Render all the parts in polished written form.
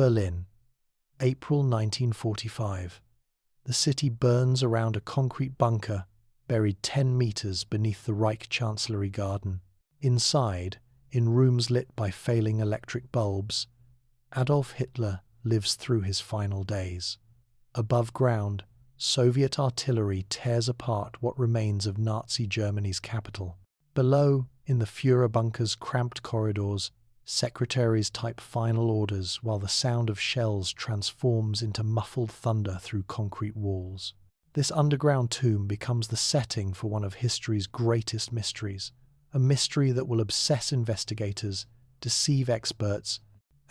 Berlin, April 1945. The city burns around a concrete bunker buried 10 meters beneath the Reich Chancellery garden. Inside, in rooms lit by failing electric bulbs, Adolf Hitler lives through his final days. Above ground, Soviet artillery tears apart what remains of Nazi Germany's capital. Below, in the Führerbunker's cramped corridors, secretaries type final orders while the sound of shells transforms into muffled thunder through concrete walls. This underground tomb becomes the setting for one of history's greatest mysteries, a mystery that will obsess investigators, deceive experts,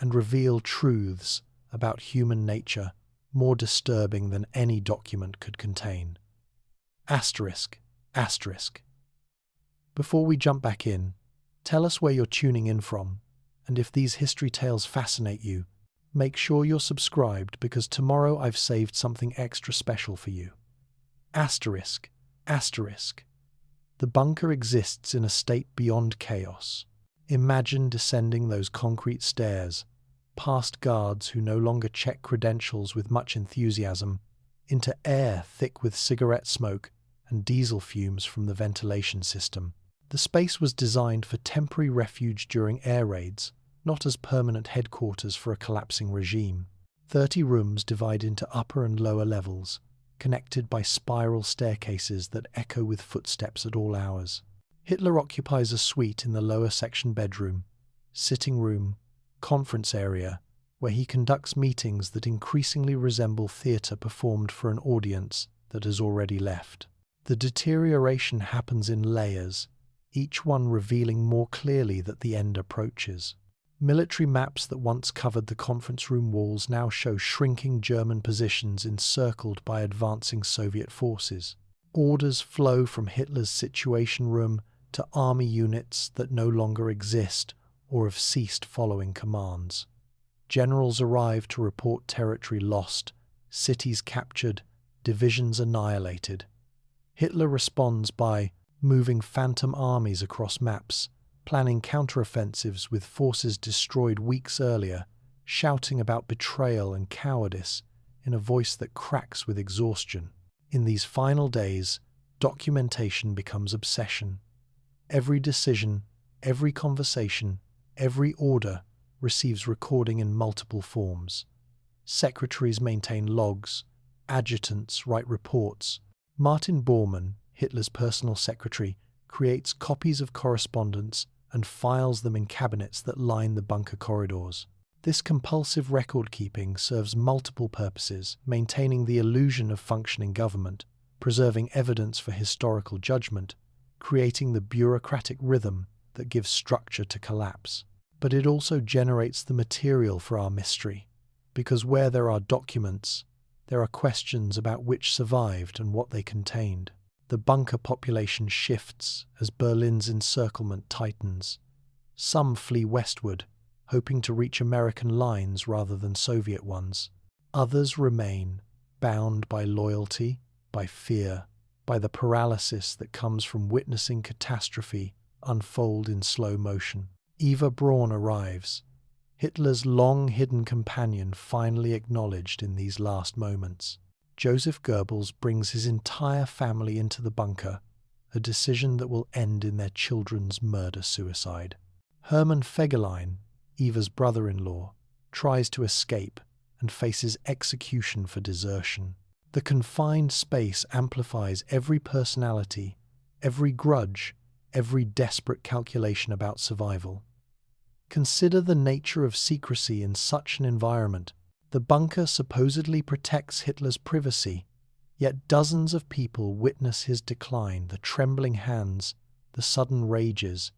and reveal truths about human nature more disturbing than any document could contain. Asterisk. Before we jump back in, tell us where you're tuning in from, and if these history tales fascinate you, make sure you're subscribed because tomorrow I've saved something extra special for you. Asterisk. The bunker exists in a state beyond chaos. Imagine descending those concrete stairs, past guards who no longer check credentials with much enthusiasm, into air thick with cigarette smoke and diesel fumes from the ventilation system. The space was designed for temporary refuge during air raids, not as permanent headquarters for a collapsing regime. 30 rooms divide into upper and lower levels, connected by spiral staircases that echo with footsteps at all hours. Hitler occupies a suite in the lower section bedroom, sitting room, conference area, where he conducts meetings that increasingly resemble theatre performed for an audience that has already left. The deterioration happens in layers, each one revealing more clearly that the end approaches. Military maps that once covered the conference room walls now show shrinking German positions encircled by advancing Soviet forces. Orders flow from Hitler's Situation Room to army units that no longer exist or have ceased following commands. Generals arrive to report territory lost, cities captured, divisions annihilated. Hitler responds by moving phantom armies across maps, planning counteroffensives with forces destroyed weeks earlier, shouting about betrayal and cowardice in a voice that cracks with exhaustion. In these final days, documentation becomes obsession. Every decision, every conversation, every order receives recording in multiple forms. Secretaries maintain logs, adjutants write reports. Martin Bormann, Hitler's personal secretary, creates copies of correspondence and files them in cabinets that line the bunker corridors. This compulsive record-keeping serves multiple purposes, maintaining the illusion of functioning government, preserving evidence for historical judgment, creating the bureaucratic rhythm that gives structure to collapse. But it also generates the material for our mystery, because where there are documents, there are questions about which survived and what they contained. The bunker population shifts as Berlin's encirclement tightens. Some flee westward, hoping to reach American lines rather than Soviet ones. Others remain, bound by loyalty, by fear, by the paralysis that comes from witnessing catastrophe unfold in slow motion. Eva Braun arrives, Hitler's long-hidden companion finally acknowledged in these last moments. Joseph Goebbels brings his entire family into the bunker, a decision that will end in their children's murder-suicide. Hermann Fegelein, Eva's brother-in-law, tries to escape and faces execution for desertion. The confined space amplifies every personality, every grudge, every desperate calculation about survival. Consider the nature of secrecy in such an environment. The bunker supposedly protects Hitler's privacy, yet dozens of people witness his decline, the trembling hands, the sudden rages,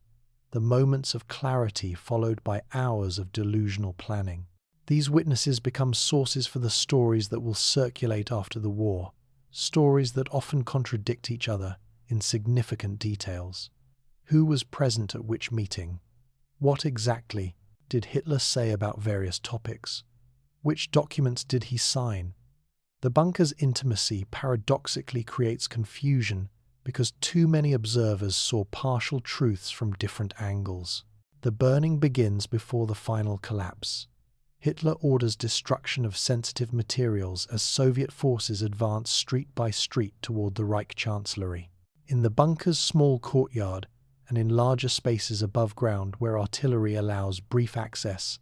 the moments of clarity followed by hours of delusional planning. These witnesses become sources for the stories that will circulate after the war, stories that often contradict each other in significant details. Who was present at which meeting? What exactly did Hitler say about various topics? Which documents did he sign? The bunker's intimacy paradoxically creates confusion because too many observers saw partial truths from different angles. The burning begins before the final collapse. Hitler orders destruction of sensitive materials as Soviet forces advance street by street toward the Reich Chancellery. In the bunker's small courtyard and in larger spaces above ground where artillery allows brief access,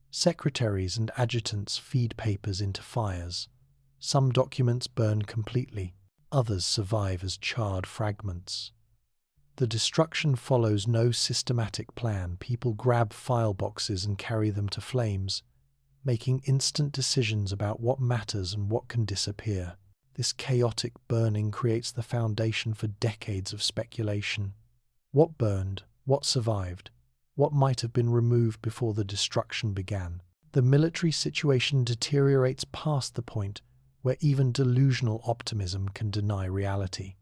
secretaries and adjutants feed papers into fires. Some documents burn completely, others survive as charred fragments. The destruction follows no systematic plan. People grab file boxes and carry them to flames, making instant decisions about what matters and what can disappear. This chaotic burning creates the foundation for decades of speculation. What burned? What survived? What might have been removed before the destruction began? The military situation deteriorates past the point where even delusional optimism can deny reality.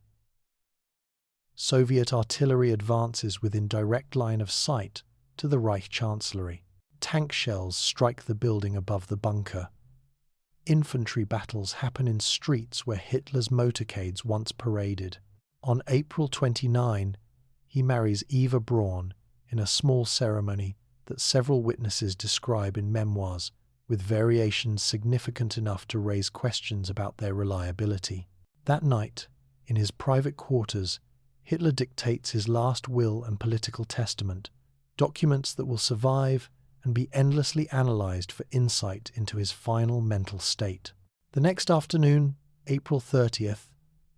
Soviet artillery advances within direct line of sight to the Reich Chancellery. Tank shells strike the building above the bunker. Infantry battles happen in streets where Hitler's motorcades once paraded. On April 29, he marries Eva Braun in a small ceremony that several witnesses describe in memoirs, with variations significant enough to raise questions about their reliability. That night, in his private quarters, Hitler dictates his last will and political testament, documents that will survive and be endlessly analyzed for insight into his final mental state. The next afternoon, April 30th,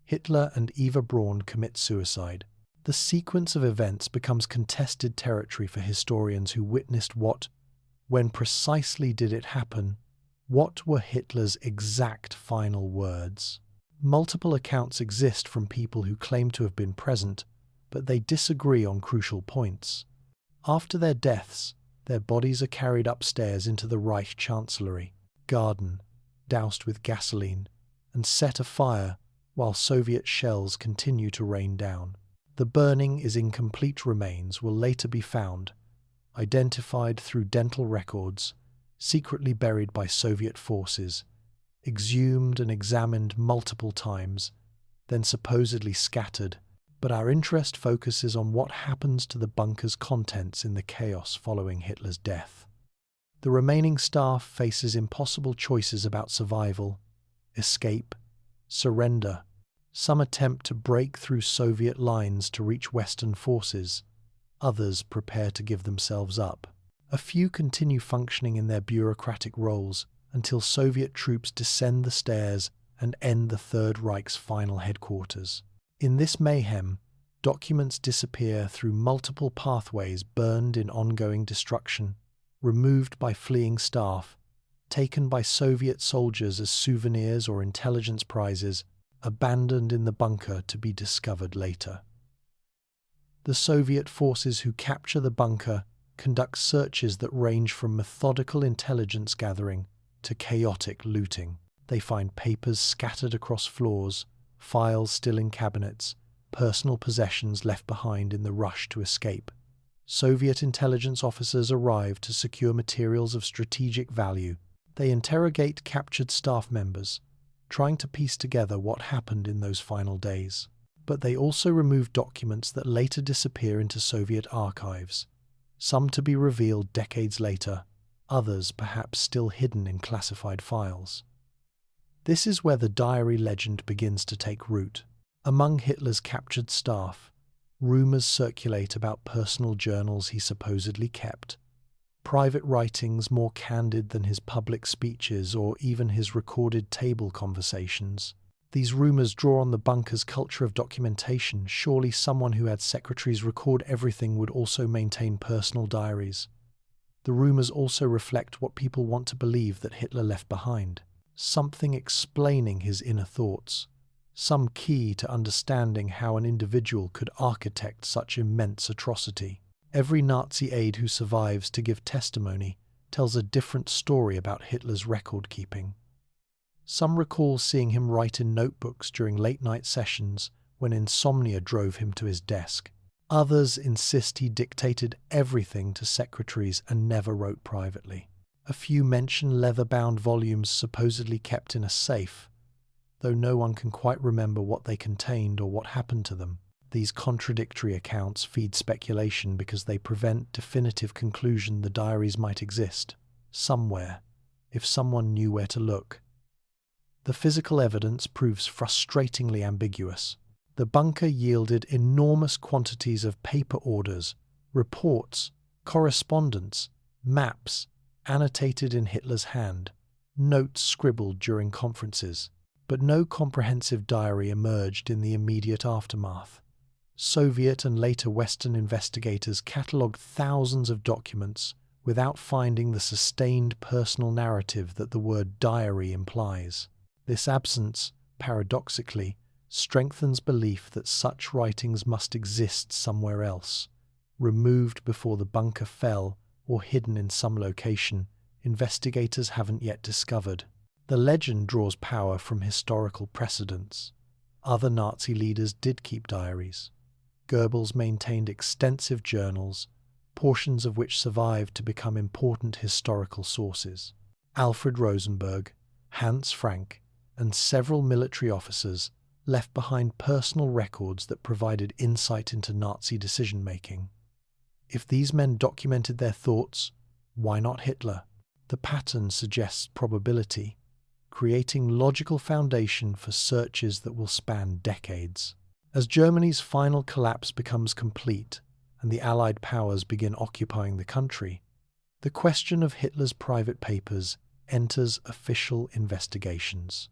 Hitler and Eva Braun commit suicide. The sequence of events becomes contested territory for historians who witnessed when precisely did it happen? What were Hitler's exact final words? Multiple accounts exist from people who claim to have been present, but they disagree on crucial points. After their deaths, their bodies are carried upstairs into the Reich Chancellery garden, doused with gasoline, and set afire while Soviet shells continue to rain down. The burning is incomplete remains will later be found, identified through dental records, secretly buried by Soviet forces, exhumed and examined multiple times, then supposedly scattered, but our interest focuses on what happens to the bunker's contents in the chaos following Hitler's death. The remaining staff faces impossible choices about survival, escape, surrender. Some attempt to break through Soviet lines to reach Western forces. Others prepare to give themselves up. A few continue functioning in their bureaucratic roles until Soviet troops descend the stairs and end the Third Reich's final headquarters. In this mayhem, documents disappear through multiple pathways, burned in ongoing destruction, removed by fleeing staff, taken by Soviet soldiers as souvenirs or intelligence prizes, abandoned in the bunker to be discovered later. The Soviet forces who capture the bunker conduct searches that range from methodical intelligence gathering to chaotic looting. They find papers scattered across floors, files still in cabinets, personal possessions left behind in the rush to escape. Soviet intelligence officers arrive to secure materials of strategic value. They interrogate captured staff members, trying to piece together what happened in those final days. But they also remove documents that later disappear into Soviet archives, some to be revealed decades later, others perhaps still hidden in classified files. This is where the diary legend begins to take root. Among Hitler's captured staff, rumors circulate about personal journals he supposedly kept, private writings more candid than his public speeches or even his recorded table conversations. These rumors draw on the bunker's culture of documentation. Surely someone who had secretaries record everything would also maintain personal diaries. The rumors also reflect what people want to believe that Hitler left behind. Something explaining his inner thoughts. Some key to understanding how an individual could architect such immense atrocity. Every Nazi aide who survives to give testimony tells a different story about Hitler's record-keeping. Some recall seeing him write in notebooks during late-night sessions when insomnia drove him to his desk. Others insist he dictated everything to secretaries and never wrote privately. A few mention leather-bound volumes supposedly kept in a safe, though no one can quite remember what they contained or what happened to them. These contradictory accounts feed speculation because they prevent definitive conclusion the diaries might exist, somewhere, if someone knew where to look. The physical evidence proves frustratingly ambiguous. The bunker yielded enormous quantities of paper orders, reports, correspondence, maps, annotated in Hitler's hand, notes scribbled during conferences, but no comprehensive diary emerged in the immediate aftermath. Soviet and later Western investigators catalogued thousands of documents without finding the sustained personal narrative that the word diary implies. This absence, paradoxically, strengthens belief that such writings must exist somewhere else, removed before the bunker fell or hidden in some location investigators haven't yet discovered. The legend draws power from historical precedents. Other Nazi leaders did keep diaries. Goebbels maintained extensive journals, portions of which survived to become important historical sources. Alfred Rosenberg, Hans Frank, and several military officers left behind personal records that provided insight into Nazi decision-making. If these men documented their thoughts, why not Hitler? The pattern suggests probability, creating logical foundation for searches that will span decades. As Germany's final collapse becomes complete and the Allied powers begin occupying the country, the question of Hitler's private papers enters official investigations.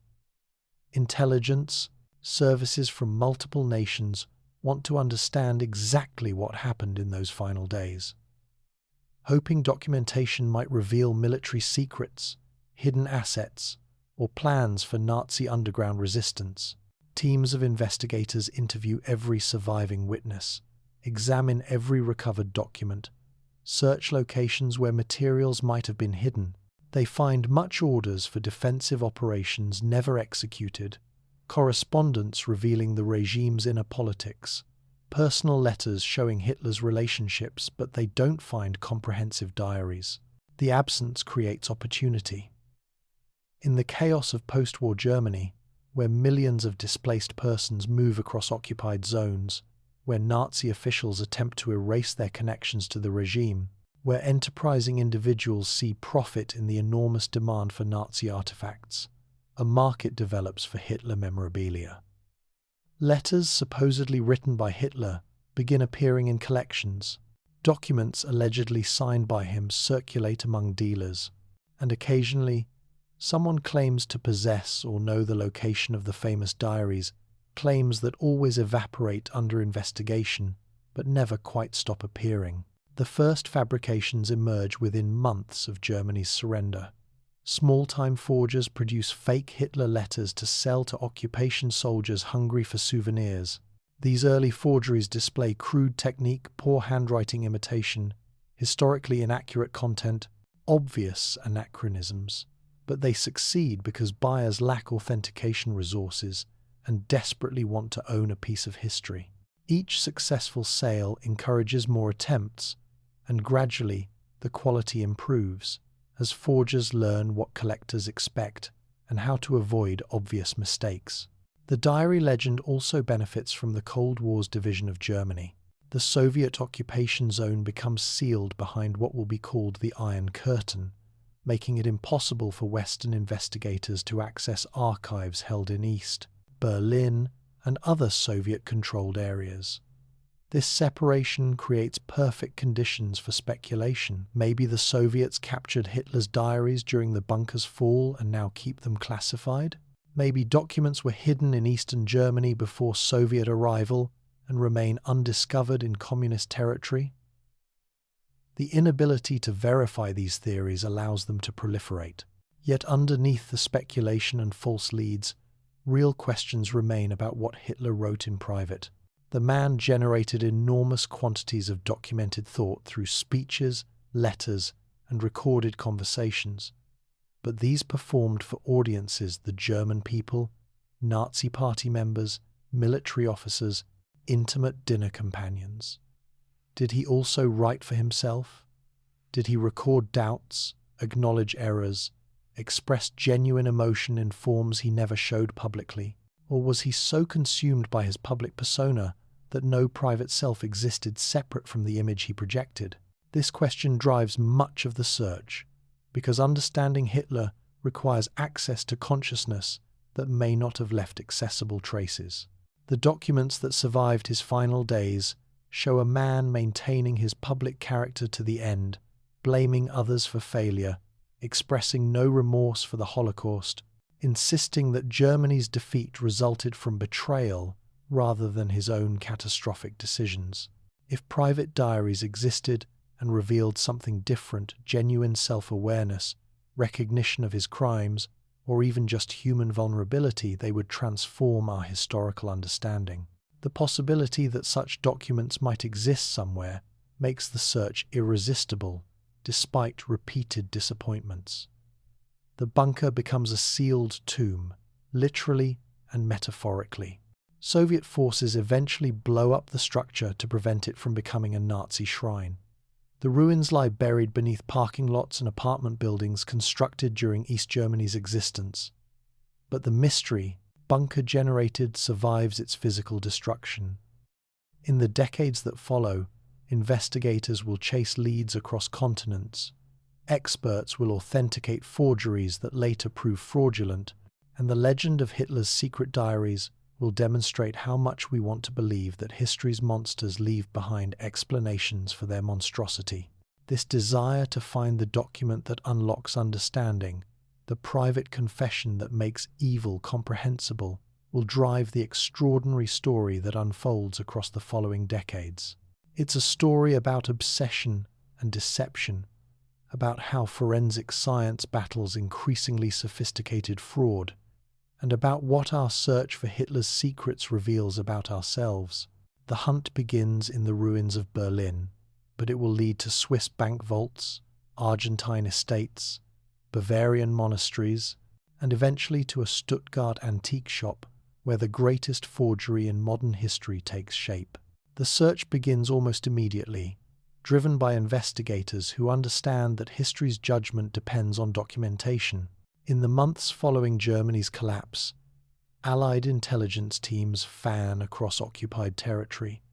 Intelligence services from multiple nations want to understand exactly what happened in those final days, hoping documentation might reveal military secrets, hidden assets, or plans for Nazi underground resistance. Teams of investigators interview every surviving witness, examine every recovered document, search locations where materials might have been hidden. They find much orders for defensive operations never executed, correspondence revealing the regime's inner politics, personal letters showing Hitler's relationships, but they don't find comprehensive diaries. The absence creates opportunity. In the chaos of post-war Germany, where millions of displaced persons move across occupied zones, where Nazi officials attempt to erase their connections to the regime, where enterprising individuals see profit in the enormous demand for Nazi artifacts, a market develops for Hitler memorabilia. Letters supposedly written by Hitler begin appearing in collections. Documents allegedly signed by him circulate among dealers, and occasionally, someone claims to possess or know the location of the famous diaries, claims that always evaporate under investigation but never quite stop appearing. The first fabrications emerge within months of Germany's surrender. Small-time forgers produce fake Hitler letters to sell to occupation soldiers hungry for souvenirs. These early forgeries display crude technique, poor handwriting imitation, historically inaccurate content, obvious anachronisms. But they succeed because buyers lack authentication resources and desperately want to own a piece of history. Each successful sale encourages more attempts, and gradually the quality improves as forgers learn what collectors expect and how to avoid obvious mistakes. The diary legend also benefits from the Cold War's division of Germany. The Soviet occupation zone becomes sealed behind what will be called the Iron Curtain, making it impossible for Western investigators to access archives held in East, Berlin, and other Soviet-controlled areas. This separation creates perfect conditions for speculation. Maybe the Soviets captured Hitler's diaries during the bunker's fall and now keep them classified? Maybe documents were hidden in Eastern Germany before Soviet arrival and remain undiscovered in communist territory? The inability to verify these theories allows them to proliferate. Yet underneath the speculation and false leads, real questions remain about what Hitler wrote in private. The man generated enormous quantities of documented thought through speeches, letters, and recorded conversations. But these performed for audiences the German people, Nazi party members, military officers, intimate dinner companions. Did he also write for himself? Did he record doubts, acknowledge errors, express genuine emotion in forms he never showed publicly? Or was he so consumed by his public persona that no private self existed separate from the image he projected? This question drives much of the search, because understanding Hitler requires access to consciousness that may not have left accessible traces. The documents that survived his final days show a man maintaining his public character to the end, blaming others for failure, expressing no remorse for the Holocaust, insisting that Germany's defeat resulted from betrayal rather than his own catastrophic decisions. If private diaries existed and revealed something different, genuine self-awareness, recognition of his crimes, or even just human vulnerability, they would transform our historical understanding. The possibility that such documents might exist somewhere makes the search irresistible, despite repeated disappointments. The bunker becomes a sealed tomb, literally and metaphorically. Soviet forces eventually blow up the structure to prevent it from becoming a Nazi shrine. The ruins lie buried beneath parking lots and apartment buildings constructed during East Germany's existence. But the mystery, bunker generated, survives its physical destruction. In the decades that follow, investigators will chase leads across continents. Experts will authenticate forgeries that later prove fraudulent, and the legend of Hitler's secret diaries will demonstrate how much we want to believe that history's monsters leave behind explanations for their monstrosity. This desire to find the document that unlocks understanding, the private confession that makes evil comprehensible, will drive the extraordinary story that unfolds across the following decades. It's a story about obsession and deception, about how forensic science battles increasingly sophisticated fraud, and about what our search for Hitler's secrets reveals about ourselves. The hunt begins in the ruins of Berlin, but it will lead to Swiss bank vaults, Argentine estates, Bavarian monasteries, and eventually to a Stuttgart antique shop where the greatest forgery in modern history takes shape. The search begins almost immediately, driven by investigators who understand that history's judgment depends on documentation. In the months following Germany's collapse, Allied intelligence teams fan across occupied territory,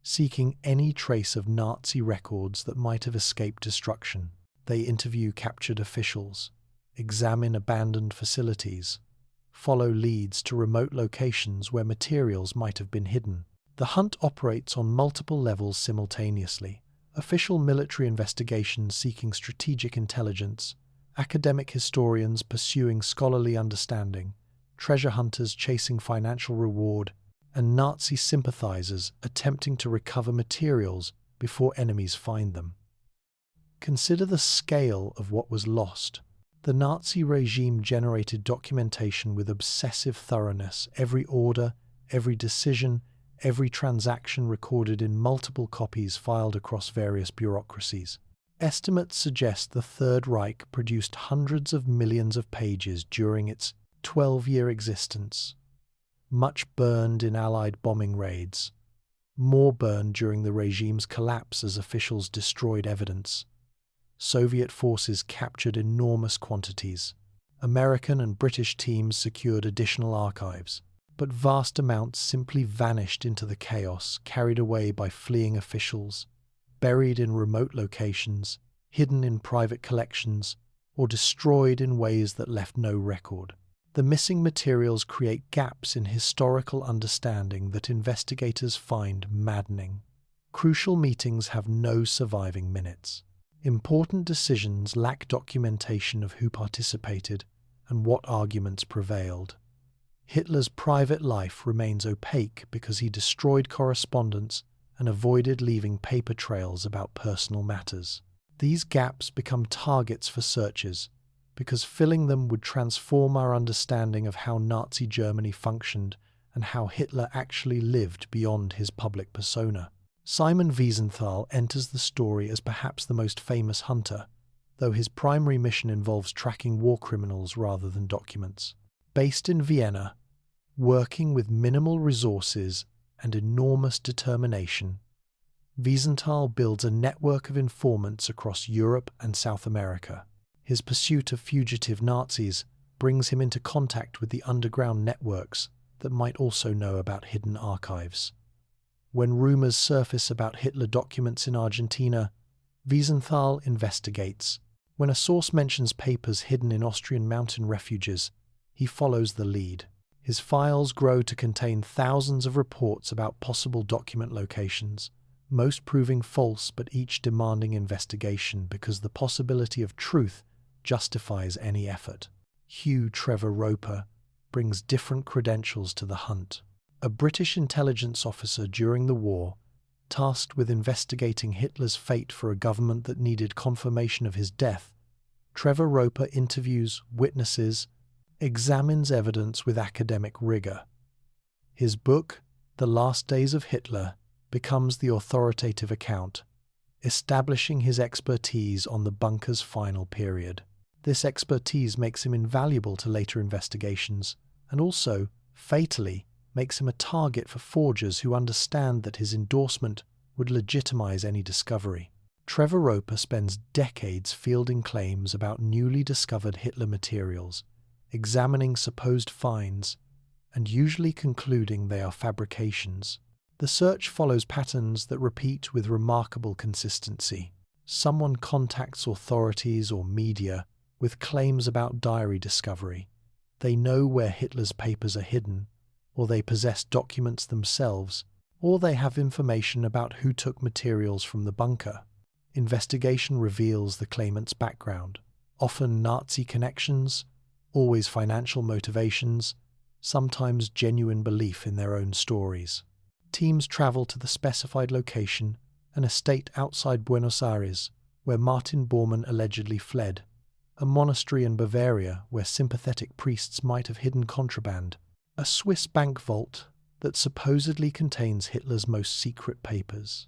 seeking any trace of Nazi records that might have escaped destruction. They interview captured officials, examine abandoned facilities, follow leads to remote locations where materials might have been hidden. The hunt operates on multiple levels simultaneously: official military investigations seeking strategic intelligence, academic historians pursuing scholarly understanding, treasure hunters chasing financial reward, and Nazi sympathizers attempting to recover materials before enemies find them. Consider the scale of what was lost. The Nazi regime generated documentation with obsessive thoroughness. Every order, every decision, every transaction recorded in multiple copies filed across various bureaucracies. Estimates suggest the Third Reich produced hundreds of millions of pages during its 12-year existence. Much burned in Allied bombing raids, more burned during the regime's collapse as officials destroyed evidence. Soviet forces captured enormous quantities. American and British teams secured additional archives, but vast amounts simply vanished into the chaos, carried away by fleeing officials, buried in remote locations, hidden in private collections, or destroyed in ways that left no record. The missing materials create gaps in historical understanding that investigators find maddening. Crucial meetings have no surviving minutes. Important decisions lack documentation of who participated and what arguments prevailed. Hitler's private life remains opaque because he destroyed correspondence and avoided leaving paper trails about personal matters. These gaps become targets for searches because filling them would transform our understanding of how Nazi Germany functioned and how Hitler actually lived beyond his public persona. Simon Wiesenthal enters the story as perhaps the most famous hunter, though his primary mission involves tracking war criminals rather than documents. Based in Vienna, working with minimal resources and enormous determination, Wiesenthal builds a network of informants across Europe and South America. His pursuit of fugitive Nazis brings him into contact with the underground networks that might also know about hidden archives. When rumors surface about Hitler documents in Argentina, Wiesenthal investigates, When a source mentions papers hidden in Austrian mountain refuges, he follows the lead. His files grow to contain thousands of reports about possible document locations, most proving false but each demanding investigation because the possibility of truth justifies any effort. Hugh Trevor Roper brings different credentials to the hunt. A British intelligence officer during the war, tasked with investigating Hitler's fate for a government that needed confirmation of his death, Trevor Roper interviews witnesses, examines evidence with academic rigor. His book, The Last Days of Hitler, becomes the authoritative account, establishing his expertise on the bunker's final period. This expertise makes him invaluable to later investigations, and also, fatally, makes him a target for forgers who understand that his endorsement would legitimize any discovery. Trevor Roper spends decades fielding claims about newly discovered Hitler materials, examining supposed finds, and usually concluding they are fabrications. The search follows patterns that repeat with remarkable consistency. Someone contacts authorities or media with claims about diary discovery. They know where Hitler's papers are hidden, or they possess documents themselves, or they have information about who took materials from the bunker. Investigation reveals the claimant's background, often Nazi connections, always financial motivations, sometimes genuine belief in their own stories. Teams travel to the specified location, an estate outside Buenos Aires, where Martin Bormann allegedly fled, a monastery in Bavaria where sympathetic priests might have hidden contraband, a Swiss bank vault that supposedly contains Hitler's most secret papers.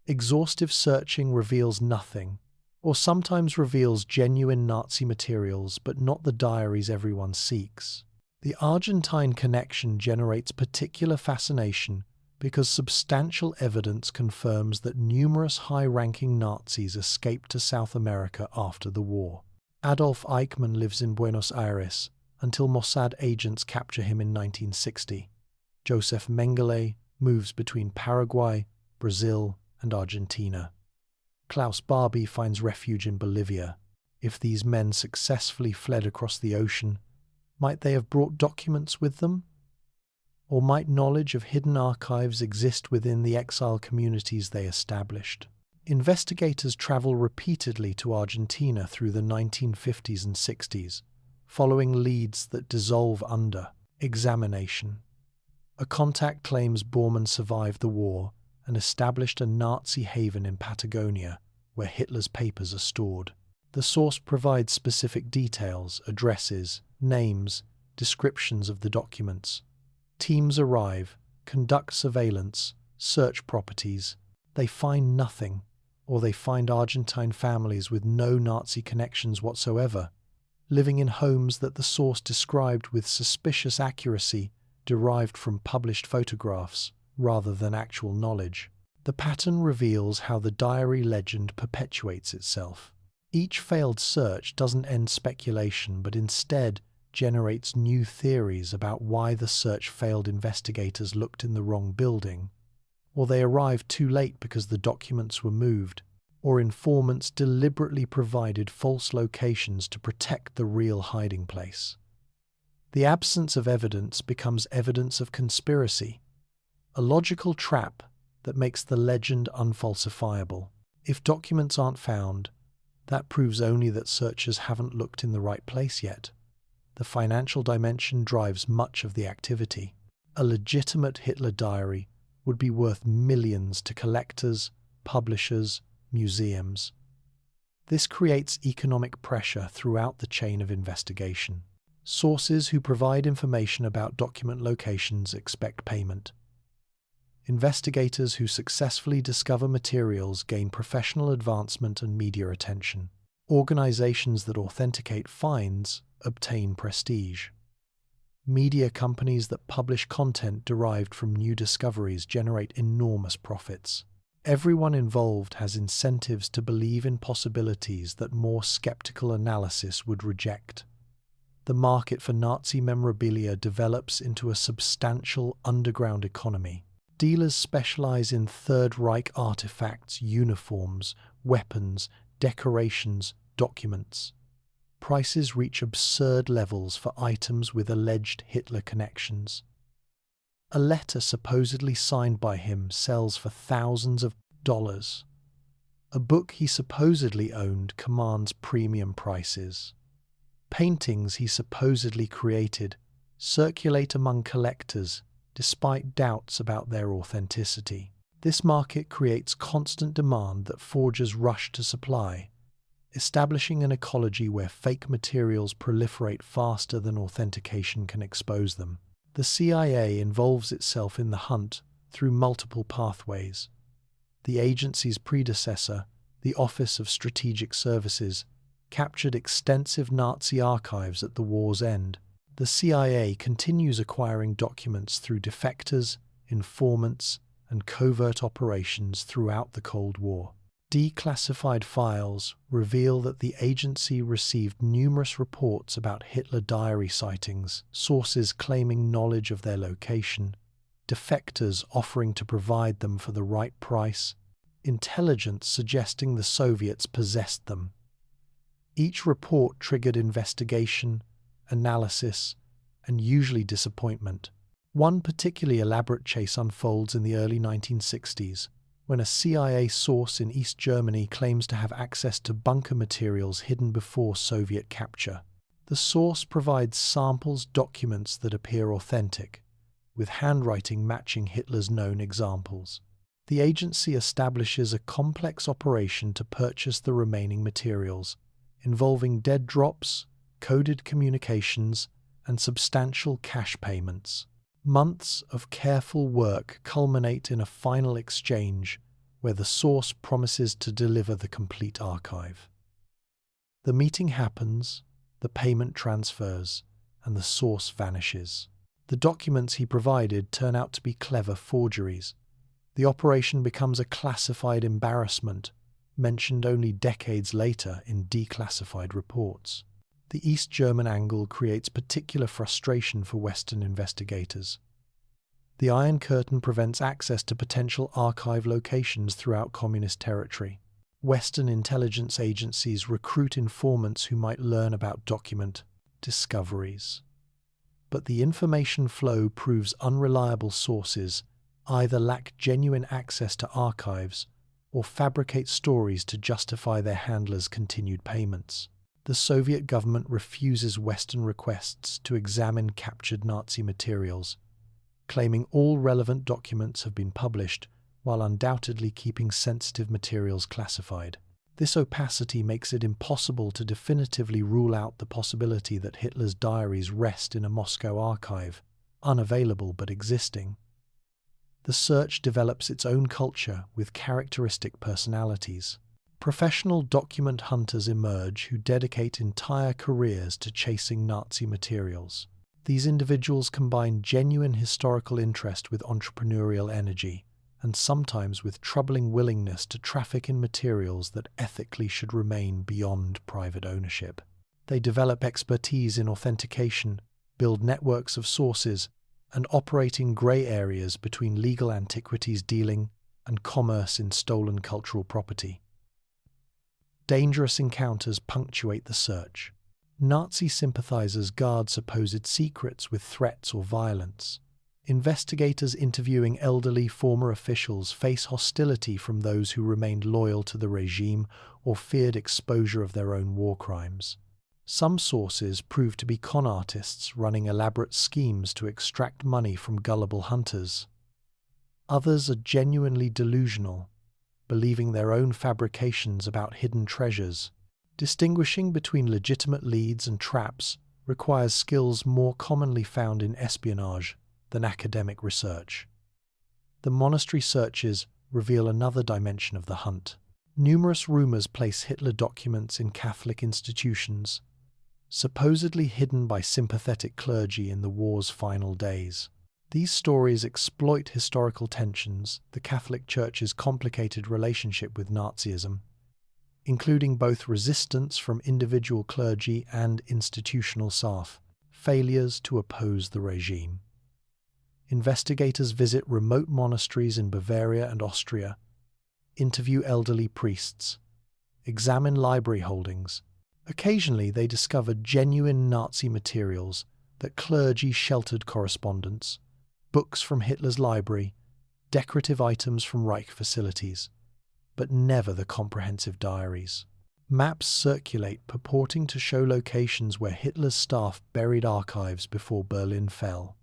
Exhaustive searching reveals nothing, or sometimes reveals genuine Nazi materials but not the diaries everyone seeks. The Argentine connection generates particular fascination because substantial evidence confirms that numerous high-ranking Nazis escaped to South America after the war. Adolf Eichmann lives in Buenos Aires until Mossad agents capture him in 1960. Joseph Mengele moves between Paraguay, Brazil, and Argentina. Klaus Barbie finds refuge in Bolivia. If these men successfully fled across the ocean, might they have brought documents with them? Or might knowledge of hidden archives exist within the exile communities they established? Investigators travel repeatedly to Argentina through the 1950s and 60s, following leads that dissolve under examination. A contact claims Bormann survived the war and established a Nazi haven in Patagonia where Hitler's papers are stored. The source provides specific details, addresses, names, descriptions of the documents. Teams arrive, conduct surveillance, search properties. They find nothing, or they find Argentine families with no Nazi connections whatsoever, living in homes that the source described with suspicious accuracy derived from published photographs rather than actual knowledge. The pattern reveals how the diary legend perpetuates itself. Each failed search doesn't end speculation, but instead generates new theories about why the search failed. Investigators looked in the wrong building, or they arrived too late because the documents were moved, or informants deliberately provided false locations to protect the real hiding place. The absence of evidence becomes evidence of conspiracy, a logical trap that makes the legend unfalsifiable. If documents aren't found, that proves only that searchers haven't looked in the right place yet. The financial dimension drives much of the activity. A legitimate Hitler diary would be worth millions to collectors, publishers, museums. This creates economic pressure throughout the chain of investigation. Sources who provide information about document locations expect payment. Investigators who successfully discover materials gain professional advancement and media attention. Organizations that authenticate finds obtain prestige. Media companies that publish content derived from new discoveries generate enormous profits. Everyone involved has incentives to believe in possibilities that more skeptical analysis would reject. The market for Nazi memorabilia develops into a substantial underground economy. Dealers specialize in Third Reich artifacts, uniforms, weapons, decorations, documents. Prices reach absurd levels for items with alleged Hitler connections. A letter supposedly signed by him sells for thousands of dollars. A book he supposedly owned commands premium prices. Paintings he supposedly created circulate among collectors despite doubts about their authenticity. This market creates constant demand that forgers rush to supply, establishing an ecology where fake materials proliferate faster than authentication can expose them. The CIA involves itself in the hunt through multiple pathways. The agency's predecessor, the Office of Strategic Services, captured extensive Nazi archives at the war's end. The CIA continues acquiring documents through defectors, informants, and covert operations throughout the Cold War. Declassified files reveal that the agency received numerous reports about Hitler diary sightings, sources claiming knowledge of their location, defectors offering to provide them for the right price, intelligence suggesting the Soviets possessed them. Each report triggered investigation, analysis, and usually disappointment. One particularly elaborate chase unfolds in the early 1960s, when a CIA source in East Germany claims to have access to bunker materials hidden before Soviet capture. The source provides samples documents that appear authentic, with handwriting matching Hitler's known examples. The agency establishes a complex operation to purchase the remaining materials, involving dead drops, coded communications, and substantial cash payments. Months of careful work culminate in a final exchange where the source promises to deliver the complete archive. The meeting happens, the payment transfers, and the source vanishes. The documents he provided turn out to be clever forgeries. The operation becomes a classified embarrassment, mentioned only decades later in declassified reports. The East German angle creates particular frustration for Western investigators. The Iron Curtain prevents access to potential archive locations throughout communist territory. Western intelligence agencies recruit informants who might learn about document discoveries. But the information flow proves unreliable sources either lack genuine access to archives or fabricate stories to justify their handlers' continued payments. The Soviet government refuses Western requests to examine captured Nazi materials, claiming all relevant documents have been published while undoubtedly keeping sensitive materials classified. This opacity makes it impossible to definitively rule out the possibility that Hitler's diaries rest in a Moscow archive, unavailable but existing. The search develops its own culture with characteristic personalities. Professional document hunters emerge who dedicate entire careers to chasing Nazi materials. These individuals combine genuine historical interest with entrepreneurial energy, and sometimes with troubling willingness to traffic in materials that ethically should remain beyond private ownership. They develop expertise in authentication, build networks of sources, and operate in grey areas between legal antiquities dealing and commerce in stolen cultural property. Dangerous encounters punctuate the search. Nazi sympathizers guard supposed secrets with threats or violence. Investigators interviewing elderly former officials face hostility from those who remained loyal to the regime or feared exposure of their own war crimes. Some sources prove to be con artists running elaborate schemes to extract money from gullible hunters. Others are genuinely delusional, believing their own fabrications about hidden treasures. Distinguishing between legitimate leads and traps requires skills more commonly found in espionage than academic research. The monastery searches reveal another dimension of the hunt. Numerous rumors place Hitler documents in Catholic institutions, supposedly hidden by sympathetic clergy in the war's final days. These stories exploit historical tensions, the Catholic Church's complicated relationship with Nazism, including both resistance from individual clergy and institutional staff, failures to oppose the regime. Investigators visit remote monasteries in Bavaria and Austria, interview elderly priests, examine library holdings. Occasionally they discovered genuine Nazi materials that clergy sheltered correspondence, books from Hitler's library, decorative items from Reich facilities, but never the comprehensive diaries. Maps circulate purporting to show locations where Hitler's staff buried archives before Berlin fell.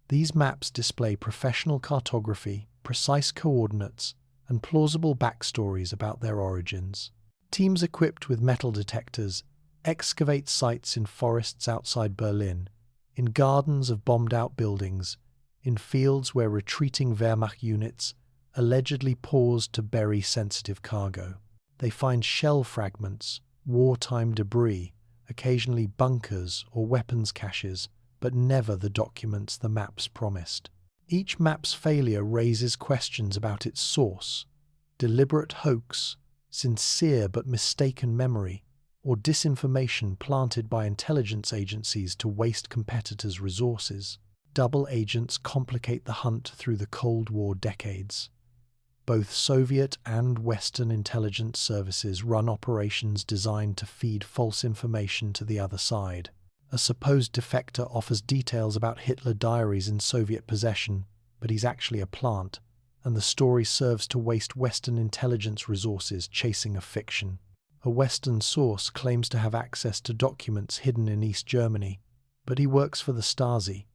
These maps display professional cartography, precise coordinates, and plausible backstories about their origins. Teams equipped with metal detectors excavate sites in forests outside Berlin, in gardens of bombed-out buildings, in fields where retreating Wehrmacht units allegedly paused to bury sensitive cargo. They find shell fragments, wartime debris, occasionally bunkers or weapons caches, but never the documents the maps promised. Each map's failure raises questions about its source: deliberate hoax, sincere but mistaken memory, or disinformation planted by intelligence agencies to waste competitors' resources. Double agents complicate the hunt through the Cold War decades. Both Soviet and Western intelligence services run operations designed to feed false information to the other side. A supposed defector offers details about Hitler diaries in Soviet possession, but he's actually a plant, and the story serves to waste Western intelligence resources chasing a fiction. A Western source claims to have access to documents hidden in East Germany, but he works for the Stasi,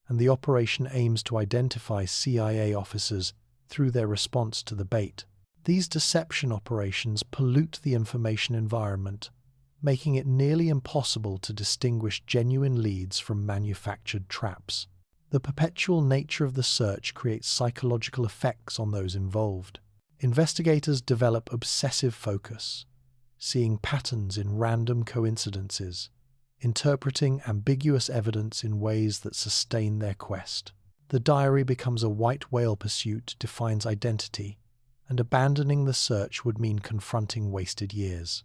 and the operation aims to identify CIA officers through their response to the bait. These deception operations pollute the information environment, making it nearly impossible to distinguish genuine leads from manufactured traps. The perpetual nature of the search creates psychological effects on those involved. Investigators develop obsessive focus, seeing patterns in random coincidences, interpreting ambiguous evidence in ways that sustain their quest. The diary becomes a white whale pursuit, defines identity, and abandoning the search would mean confronting wasted years.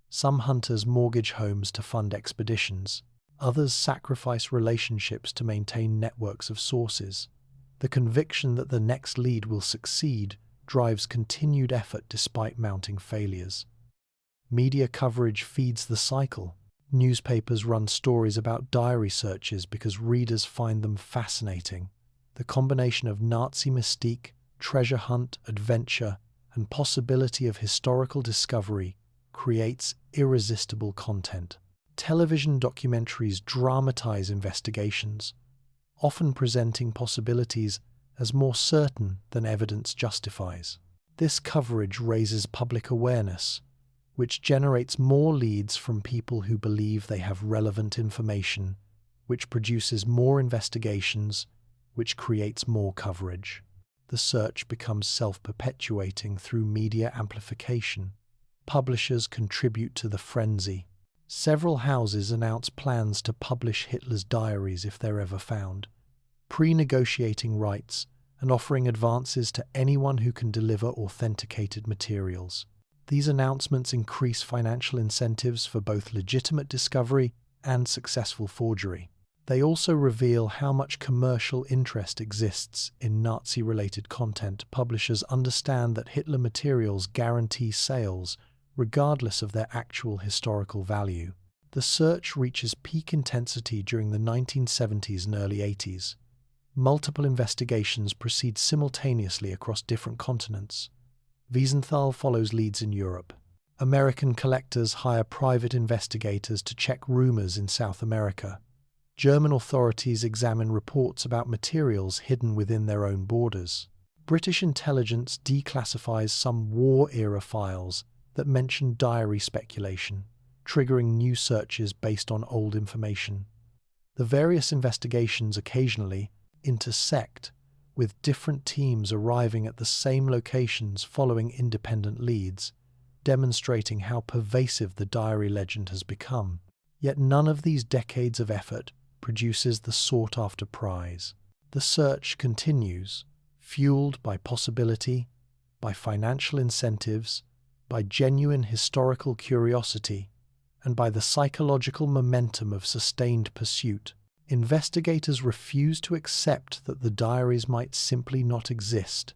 Some hunters mortgage homes to fund expeditions. Others sacrifice relationships to maintain networks of sources. The conviction that the next lead will succeed drives continued effort despite mounting failures. Media coverage feeds the cycle. Newspapers run stories about diary searches because readers find them fascinating. The combination of Nazi mystique, treasure hunt, adventure, and possibility of historical discovery creates irresistible content. Television documentaries dramatize investigations, often presenting possibilities as more certain than evidence justifies. This coverage raises public awareness, which generates more leads from people who believe they have relevant information, which produces more investigations, which creates more coverage. The search becomes self-perpetuating through media amplification. Publishers contribute to the frenzy. Several houses announce plans to publish Hitler's diaries if they're ever found, pre-negotiating rights and offering advances to anyone who can deliver authenticated materials. These announcements increase financial incentives for both legitimate discovery and successful forgery. They also reveal how much commercial interest exists in Nazi-related content. Publishers understand that Hitler materials guarantee sales, regardless of their actual historical value. The search reaches peak intensity during the 1970s and early 80s. Multiple investigations proceed simultaneously across different continents. Wiesenthal follows leads in Europe. American collectors hire private investigators to check rumors in South America. German authorities examine reports about materials hidden within their own borders. British intelligence declassifies some war-era files that mention diary speculation, triggering new searches based on old information. The various investigations occasionally intersect, with different teams arriving at the same locations following independent leads, demonstrating how pervasive the diary legend has become. Yet none of these decades of effort produces the sought-after prize. The search continues, fueled by possibility, by financial incentives, by genuine historical curiosity, and by the psychological momentum of sustained pursuit. Investigators refuse to accept that the diaries might simply not exist,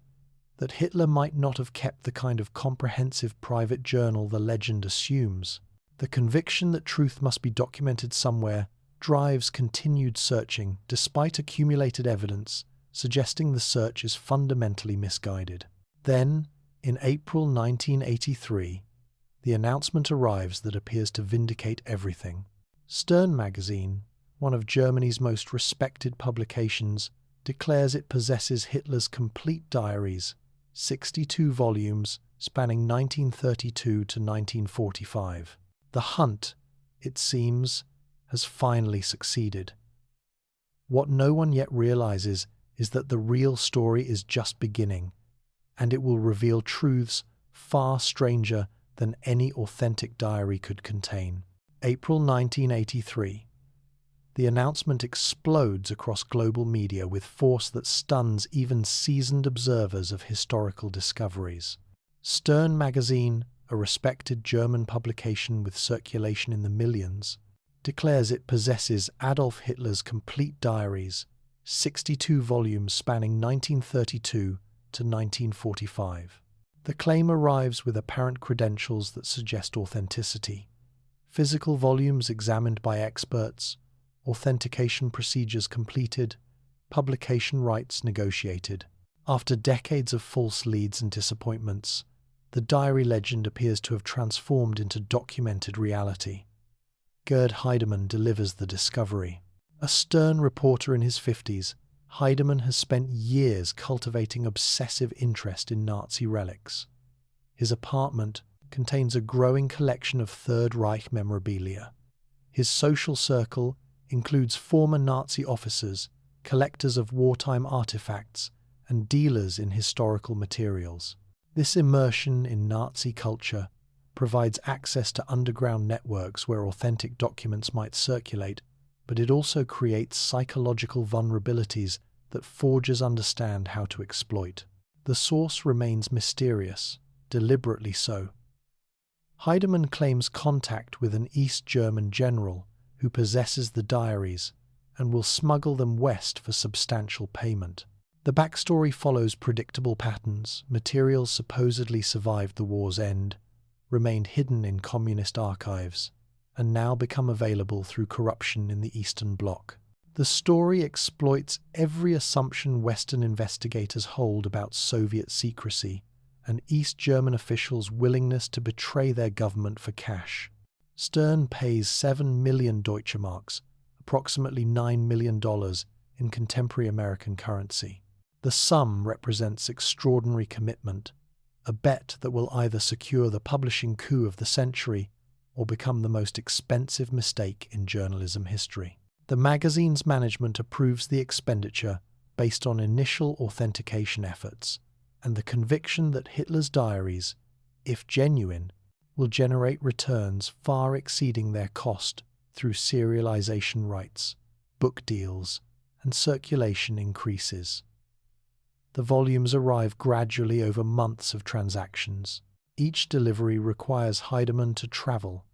that Hitler might not have kept the kind of comprehensive private journal the legend assumes. The conviction that truth must be documented somewhere drives continued searching despite accumulated evidence suggesting the search is fundamentally misguided. Then, in April 1983, the announcement arrives that appears to vindicate everything. Stern magazine, one of Germany's most respected publications, declares it possesses Hitler's complete diaries, 62 volumes spanning 1932 to 1945. The hunt, it seems, has finally succeeded. What no one yet realizes is that the real story is just beginning, and it will reveal truths far stranger than any authentic diary could contain. April 1983. The announcement explodes across global media with force that stuns even seasoned observers of historical discoveries. Stern magazine, a respected German publication with circulation in the millions, declares it possesses Adolf Hitler's complete diaries, 62 volumes spanning 1932 to 1945. The claim arrives with apparent credentials that suggest authenticity. Physical volumes examined by experts, authentication procedures completed, publication rights negotiated. After decades of false leads and disappointments, the diary legend appears to have transformed into documented reality. Gerd Heidemann delivers the discovery. A stern reporter in his 50s, Heidemann has spent years cultivating obsessive interest in Nazi relics. His apartment contains a growing collection of Third Reich memorabilia. His social circle includes former Nazi officers, collectors of wartime artifacts, and dealers in historical materials. This immersion in Nazi culture provides access to underground networks where authentic documents might circulate, but it also creates psychological vulnerabilities that forgers understand how to exploit. The source remains mysterious, deliberately so. Heidemann claims contact with an East German general who possesses the diaries and will smuggle them west for substantial payment. The backstory follows predictable patterns. Materials supposedly survived the war's end, remained hidden in communist archives, and now become available through corruption in the Eastern Bloc. The story exploits every assumption Western investigators hold about Soviet secrecy and East German officials' willingness to betray their government for cash. Stern pays 7 million Deutsche Marks, approximately $9 million in contemporary American currency. The sum represents extraordinary commitment, a bet that will either secure the publishing coup of the century or become the most expensive mistake in journalism history. The magazine's management approves the expenditure based on initial authentication efforts and the conviction that Hitler's diaries, if genuine, will generate returns far exceeding their cost through serialization rights, book deals, and circulation increases. The volumes arrive gradually over months of transactions. Each delivery requires Heidemann to travel,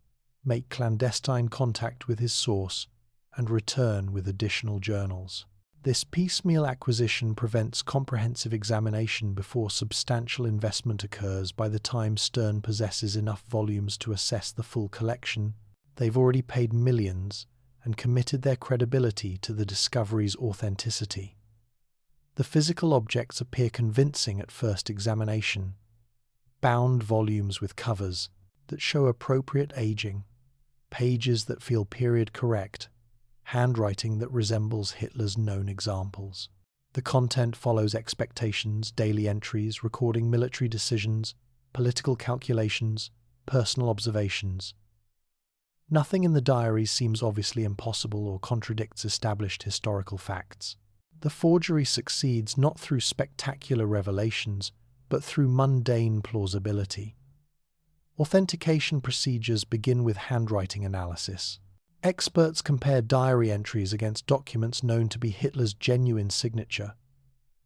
make clandestine contact with his source, and return with additional journals. This piecemeal acquisition prevents comprehensive examination before substantial investment occurs. By the time Stern possesses enough volumes to assess the full collection, they've already paid millions and committed their credibility to the discovery's authenticity. The physical objects appear convincing at first examination. Bound volumes with covers that show appropriate aging, pages that feel period correct, handwriting that resembles Hitler's known examples. The content follows expectations, daily entries, recording military decisions, political calculations, personal observations. Nothing in the diaries seems obviously impossible or contradicts established historical facts. The forgery succeeds not through spectacular revelations, but through mundane plausibility. Authentication procedures begin with handwriting analysis. Experts compare diary entries against documents known to be Hitler's genuine signature.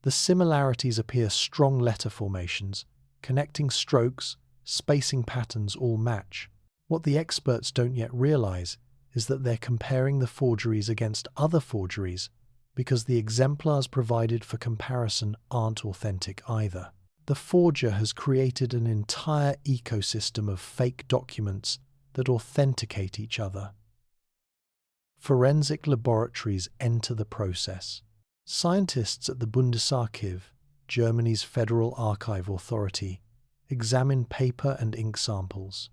The similarities appear strong letter formations, connecting strokes, spacing patterns all match. What the experts don't yet realize is that they're comparing the forgeries against other forgeries because the exemplars provided for comparison aren't authentic either. The forger has created an entire ecosystem of fake documents that authenticate each other. Forensic laboratories enter the process. Scientists at the Bundesarchiv, Germany's federal archive authority, examine paper and ink samples.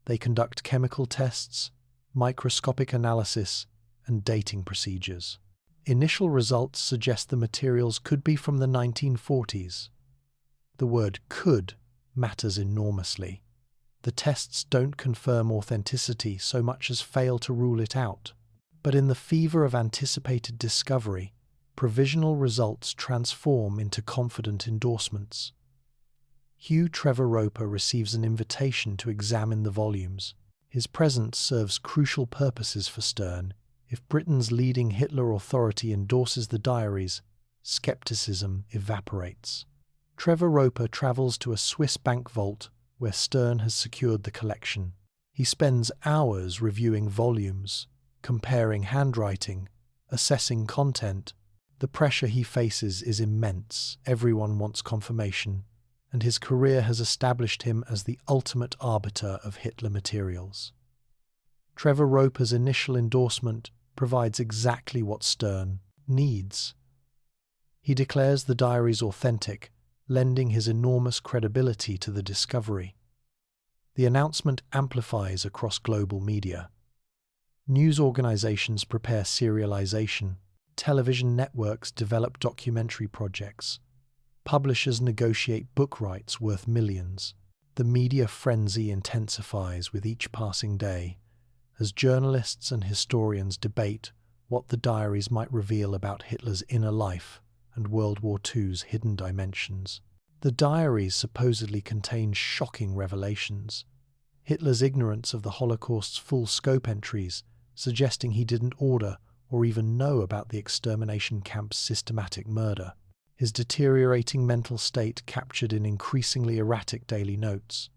They conduct chemical tests, microscopic analysis, and dating procedures. Initial results suggest the materials could be from the 1940s. The word could matters enormously. The tests don't confirm authenticity so much as fail to rule it out. But in the fever of anticipated discovery, provisional results transform into confident endorsements. Hugh Trevor Roper receives an invitation to examine the volumes. His presence serves crucial purposes for Stern. If Britain's leading Hitler authority endorses the diaries, skepticism evaporates. Trevor Roper travels to a Swiss bank vault where Stern has secured the collection. He spends hours reviewing volumes, comparing handwriting, assessing content. The pressure he faces is immense. Everyone wants confirmation, and his career has established him as the ultimate arbiter of Hitler materials. Trevor Roper's initial endorsement provides exactly what Stern needs. He declares the diaries authentic, lending his enormous credibility to the discovery. The announcement amplifies across global media. News organizations prepare serialization. Television networks develop documentary projects. Publishers negotiate book rights worth millions. The media frenzy intensifies with each passing day, as journalists and historians debate what the diaries might reveal about Hitler's inner life and World War II's hidden dimensions. The diaries supposedly contain shocking revelations. Hitler's ignorance of the Holocaust's full scope entries, suggesting he didn't order or even know about the extermination camp's systematic murder. His deteriorating mental state captured in increasingly erratic daily notes.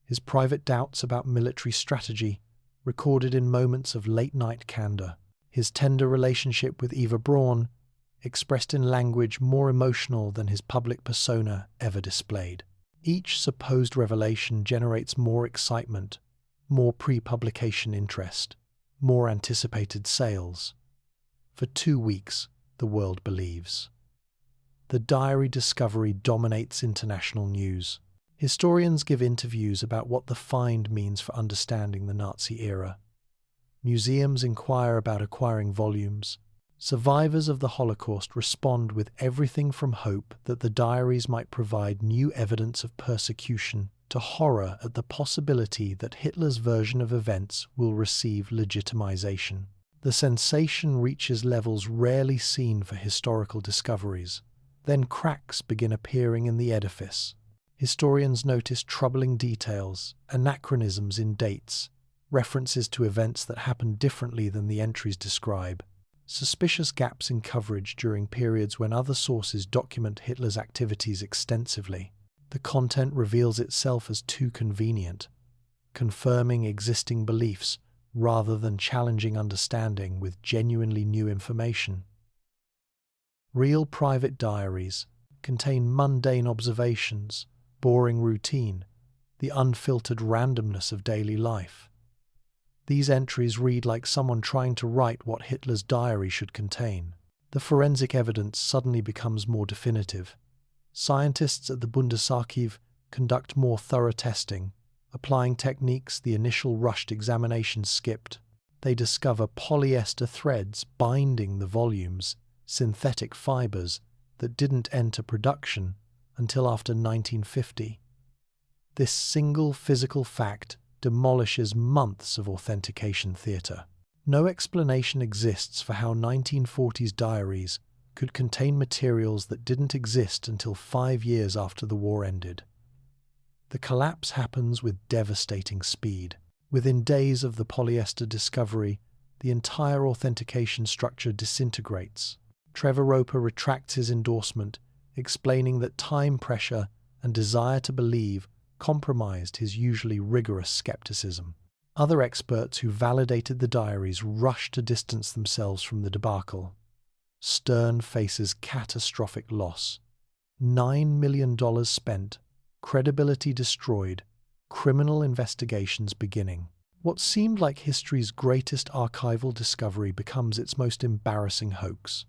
His private doubts about military strategy, recorded in moments of late-night candor. His tender relationship with Eva Braun, expressed in language more emotional than his public persona ever displayed. Each supposed revelation generates more excitement, more pre-publication interest, more anticipated sales. For 2 weeks, the world believes. The diary discovery dominates international news. Historians give interviews about what the find means for understanding the Nazi era. Museums inquire about acquiring volumes. Survivors of the Holocaust respond with everything from hope that the diaries might provide new evidence of persecution to horror at the possibility that Hitler's version of events will receive legitimization. The sensation reaches levels rarely seen for historical discoveries. Then cracks begin appearing in the edifice. Historians notice troubling details, anachronisms in dates, references to events that happened differently than the entries describe, suspicious gaps in coverage during periods when other sources document Hitler's activities extensively. The content reveals itself as too convenient, confirming existing beliefs rather than challenging understanding with genuinely new information. Real private diaries contain mundane observations, boring routine, the unfiltered randomness of daily life. These entries read like someone trying to write what Hitler's diary should contain. The forensic evidence suddenly becomes more definitive. Scientists at the Bundesarchiv conduct more thorough testing, applying techniques the initial rushed examinations skipped. They discover polyester threads binding the volumes, synthetic fibers that didn't enter production until after 1950. This single physical fact demolishes months of authentication theatre. No explanation exists for how 1940s diaries could contain materials that didn't exist until 5 years after the war ended. The collapse happens with devastating speed. Within days of the polyester discovery, the entire authentication structure disintegrates. Trevor Roper retracts his endorsement, explaining that time pressure and desire to believe compromised his usually rigorous skepticism. Other experts who validated the diaries rushed to distance themselves from the debacle. Stern faces catastrophic loss. $9 million spent, credibility destroyed, criminal investigations beginning. What seemed like history's greatest archival discovery becomes its most embarrassing hoax.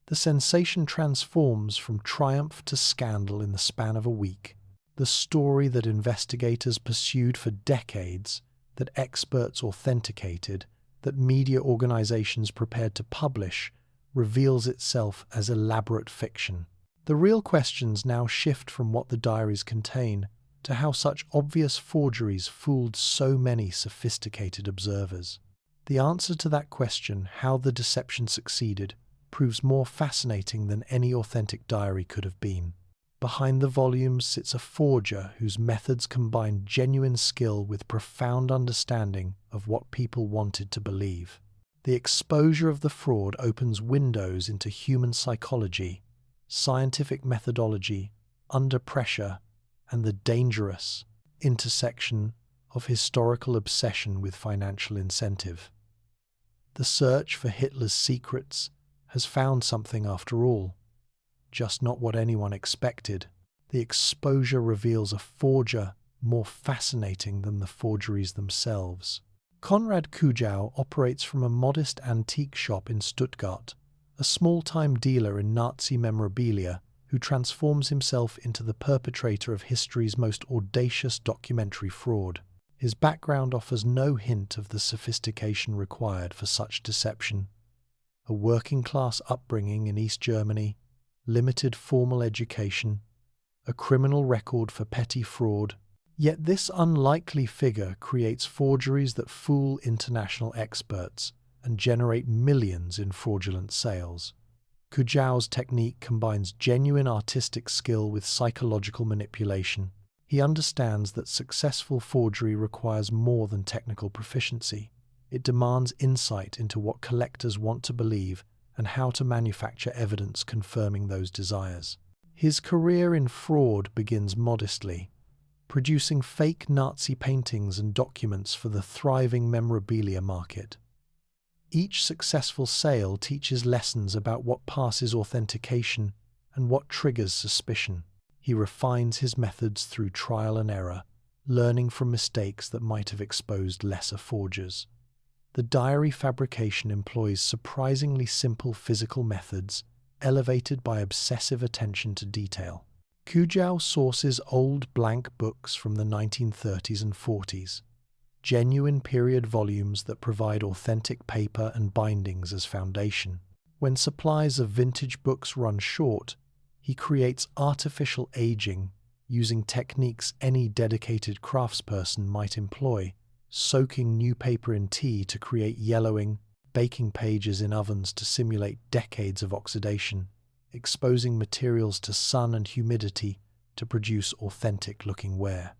The sensation transforms from triumph to scandal in the span of a week. The story that investigators pursued for decades, that experts authenticated, that media organizations prepared to publish, reveals itself as elaborate fiction. The real questions now shift from what the diaries contain to how such obvious forgeries fooled so many sophisticated observers. The answer to that question, how the deception succeeded, proves more fascinating than any authentic diary could have been. Behind the volumes sits a forger whose methods combine genuine skill with profound understanding of what people wanted to believe. The exposure of the fraud opens windows into human psychology, scientific methodology, under pressure, and the dangerous intersection of historical obsession with financial incentive. The search for Hitler's secrets has found something after all, just not what anyone expected. The exposure reveals a forger more fascinating than the forgeries themselves. Konrad Kujau operates from a modest antique shop in Stuttgart, a small-time dealer in Nazi memorabilia who transforms himself into the perpetrator of history's most audacious documentary fraud. His background offers no hint of the sophistication required for such deception. A working-class upbringing in East Germany, limited formal education, a criminal record for petty fraud. Yet this unlikely figure creates forgeries that fool international experts and generate millions in fraudulent sales. Kujau's technique combines genuine artistic skill with psychological manipulation. He understands that successful forgery requires more than technical proficiency. It demands insight into what collectors want to believe and how to manufacture evidence confirming those desires. His career in fraud begins modestly, producing fake Nazi paintings and documents for the thriving memorabilia market. Each successful sale teaches lessons about what passes authentication and what triggers suspicion. He refines his methods through trial and error, learning from mistakes that might have exposed lesser forgers. The diary fabrication employs surprisingly simple physical methods, elevated by obsessive attention to detail. Kujau sources old blank books from the 1930s and 40s, genuine period volumes that provide authentic paper and bindings as foundation. When supplies of vintage books run short, he creates artificial aging using techniques any dedicated craftsperson might employ, soaking new paper in tea to create yellowing, baking pages in ovens to simulate decades of oxidation, exposing materials to sun and humidity to produce authentic-looking wear.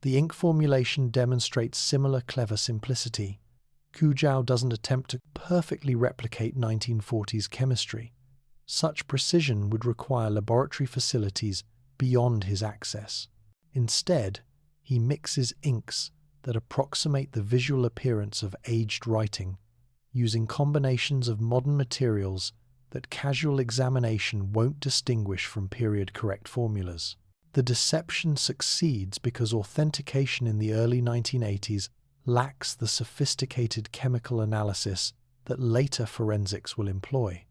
The ink formulation demonstrates similar clever simplicity. Kujau doesn't attempt to perfectly replicate 1940s chemistry. Such precision would require laboratory facilities beyond his access. Instead, he mixes inks that approximate the visual appearance of aged writing, using combinations of modern materials that casual examination won't distinguish from period-correct formulas. The deception succeeds because authentication in the early 1980s lacks the sophisticated chemical analysis that later forensics will employ.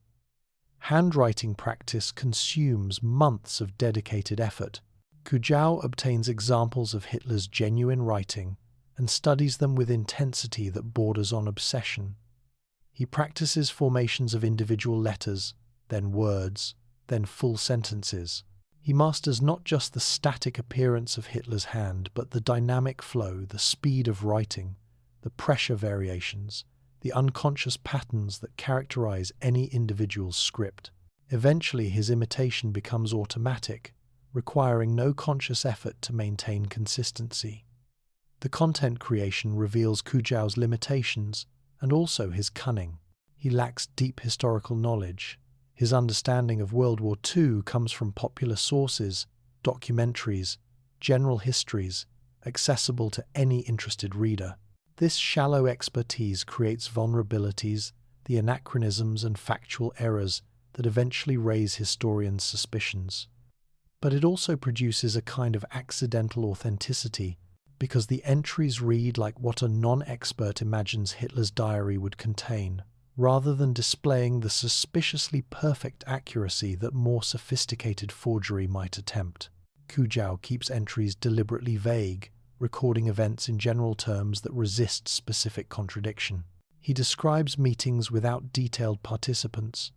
Handwriting practice consumes months of dedicated effort. Kujau obtains examples of Hitler's genuine writing and studies them with intensity that borders on obsession. He practices formations of individual letters, then words, then full sentences. He masters not just the static appearance of Hitler's hand, but the dynamic flow, the speed of writing, the pressure variations, the unconscious patterns that characterize any individual's script. Eventually, his imitation becomes automatic, requiring no conscious effort to maintain consistency. The content creation reveals Kujau's limitations and also his cunning. He lacks deep historical knowledge. His understanding of World War II comes from popular sources, documentaries, general histories, accessible to any interested reader. This shallow expertise creates vulnerabilities, the anachronisms and factual errors that eventually raise historians' suspicions. But it also produces a kind of accidental authenticity, because the entries read like what a non-expert imagines Hitler's diary would contain, rather than displaying the suspiciously perfect accuracy that more sophisticated forgery might attempt. Kujau keeps entries deliberately vague, recording events in general terms that resist specific contradiction. He describes meetings without detailed participants,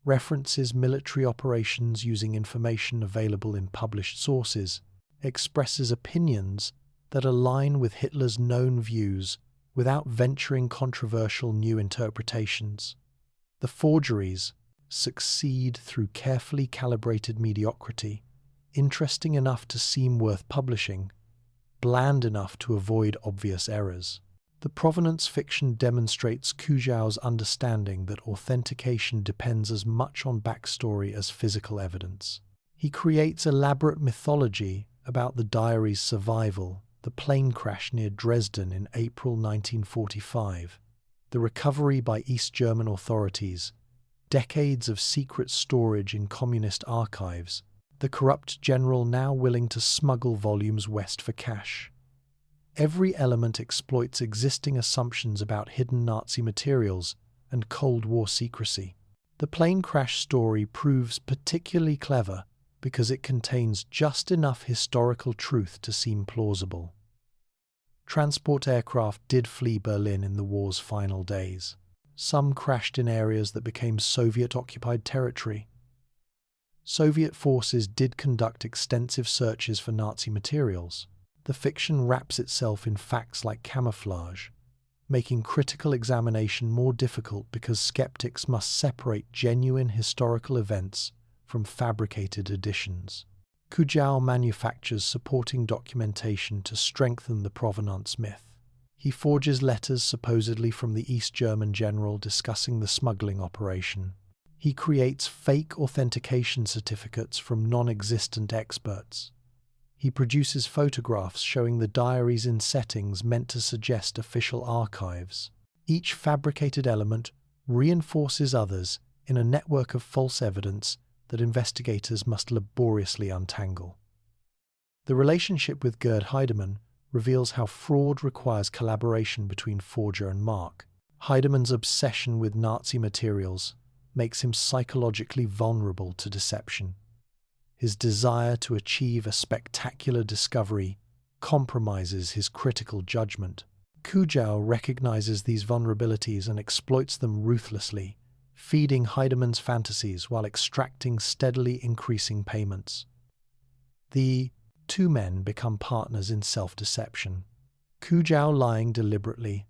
references military operations using information available in published sources, expresses opinions that align with Hitler's known views without venturing controversial new interpretations. The forgeries succeed through carefully calibrated mediocrity, interesting enough to seem worth publishing, bland enough to avoid obvious errors. The provenance fiction demonstrates Kujau's understanding that authentication depends as much on backstory as physical evidence. He creates elaborate mythology about the diary's survival, the plane crash near Dresden in April 1945, the recovery by East German authorities, decades of secret storage in communist archives, the corrupt general now willing to smuggle volumes west for cash. Every element exploits existing assumptions about hidden Nazi materials and Cold War secrecy. The plane crash story proves particularly clever because it contains just enough historical truth to seem plausible. Transport aircraft did flee Berlin in the war's final days. Some crashed in areas that became Soviet-occupied territory. Soviet forces did conduct extensive searches for Nazi materials. The fiction wraps itself in facts like camouflage, making critical examination more difficult because skeptics must separate genuine historical events from fabricated additions. Kujau manufactures supporting documentation to strengthen the provenance myth. He forges letters supposedly from the East German general discussing the smuggling operation. He creates fake authentication certificates from non-existent experts. He produces photographs showing the diaries in settings meant to suggest official archives. Each fabricated element reinforces others in a network of false evidence that investigators must laboriously untangle. The relationship with Gerd Heidemann reveals how fraud requires collaboration between forger and mark. Heidemann's obsession with Nazi materials makes him psychologically vulnerable to deception. His desire to achieve a spectacular discovery compromises his critical judgment. Kujau recognizes these vulnerabilities and exploits them ruthlessly, feeding Heidemann's fantasies while extracting steadily increasing payments. The two men become partners in self-deception. Kujau lying deliberately,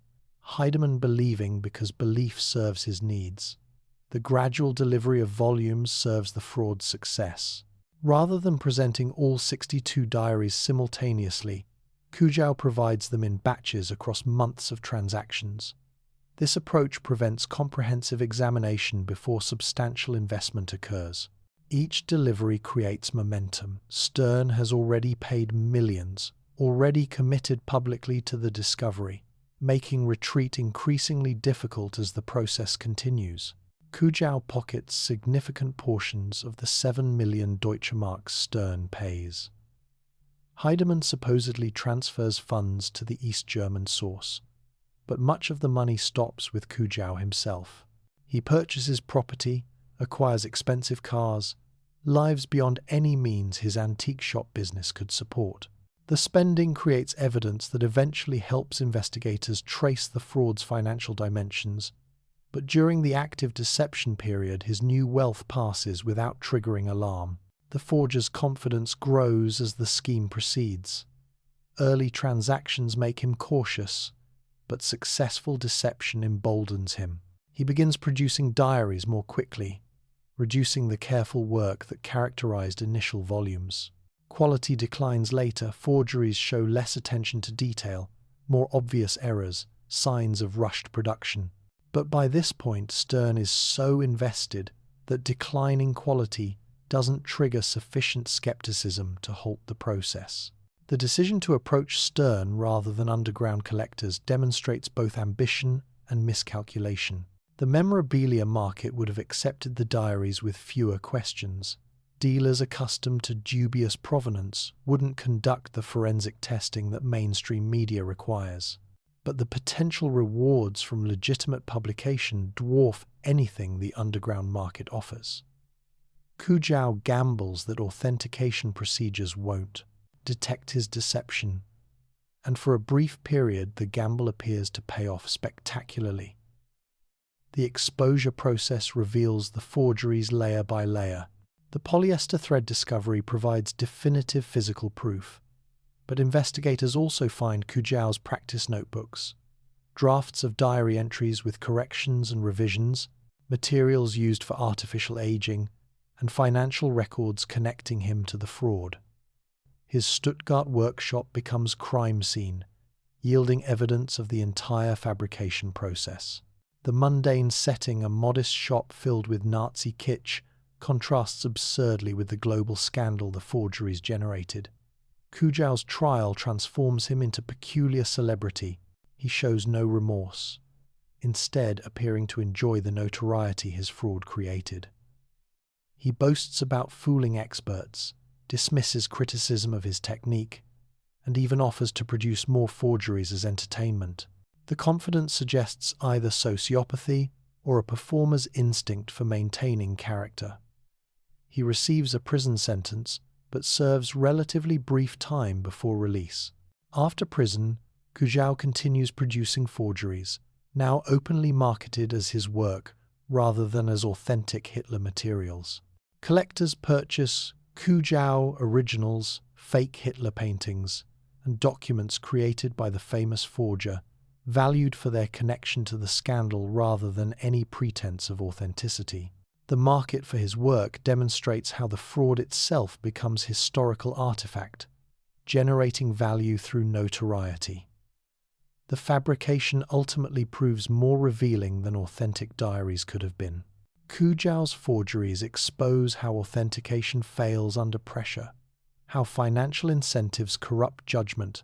Heidemann believing because belief serves his needs. The gradual delivery of volumes serves the fraud's success. Rather than presenting all 62 diaries simultaneously, Kujau provides them in batches across months of transactions. This approach prevents comprehensive examination before substantial investment occurs. Each delivery creates momentum. Stern has already paid millions, already committed publicly to the discovery, making retreat increasingly difficult as the process continues. Kujau pockets significant portions of the 7 million Deutsche Marks Stern pays. Heidemann supposedly transfers funds to the East German source, but much of the money stops with Kujau himself. He purchases property, acquires expensive cars, lives beyond any means his antique shop business could support. The spending creates evidence that eventually helps investigators trace the fraud's financial dimensions, but during the active deception period his new wealth passes without triggering alarm. The forger's confidence grows as the scheme proceeds. Early transactions make him cautious, but successful deception emboldens him. He begins producing diaries more quickly, reducing the careful work that characterized initial volumes. Quality declines later, forgeries show less attention to detail, more obvious errors, signs of rushed production. But by this point, Stern is so invested that declining quality doesn't trigger sufficient skepticism to halt the process. The decision to approach Stern rather than underground collectors demonstrates both ambition and miscalculation. The memorabilia market would have accepted the diaries with fewer questions, Dealers accustomed to dubious provenance wouldn't conduct the forensic testing that mainstream media requires. But the potential rewards from legitimate publication dwarf anything the underground market offers. Kujau gambles that authentication procedures won't detect his deception, and for a brief period the gamble appears to pay off spectacularly. The exposure process reveals the forgeries layer by layer. The polyester thread discovery provides definitive physical proof, but investigators also find Kujau's practice notebooks, drafts of diary entries with corrections and revisions, materials used for artificial aging, and financial records connecting him to the fraud. His Stuttgart workshop becomes crime scene, yielding evidence of the entire fabrication process. The mundane setting, a modest shop filled with Nazi kitsch, contrasts absurdly with the global scandal the forgeries generated. Kujau's trial transforms him into peculiar celebrity. He shows no remorse, instead appearing to enjoy the notoriety his fraud created. He boasts about fooling experts, dismisses criticism of his technique, and even offers to produce more forgeries as entertainment. The confidence suggests either sociopathy or a performer's instinct for maintaining character. He receives a prison sentence, but serves relatively brief time before release. After prison, Kujau continues producing forgeries, now openly marketed as his work rather than as authentic Hitler materials. Collectors purchase Kujau originals, fake Hitler paintings, and documents created by the famous forger, valued for their connection to the scandal rather than any pretense of authenticity. The market for his work demonstrates how the fraud itself becomes historical artifact, generating value through notoriety. The fabrication ultimately proves more revealing than authentic diaries could have been. Kujau's forgeries expose how authentication fails under pressure, how financial incentives corrupt judgment,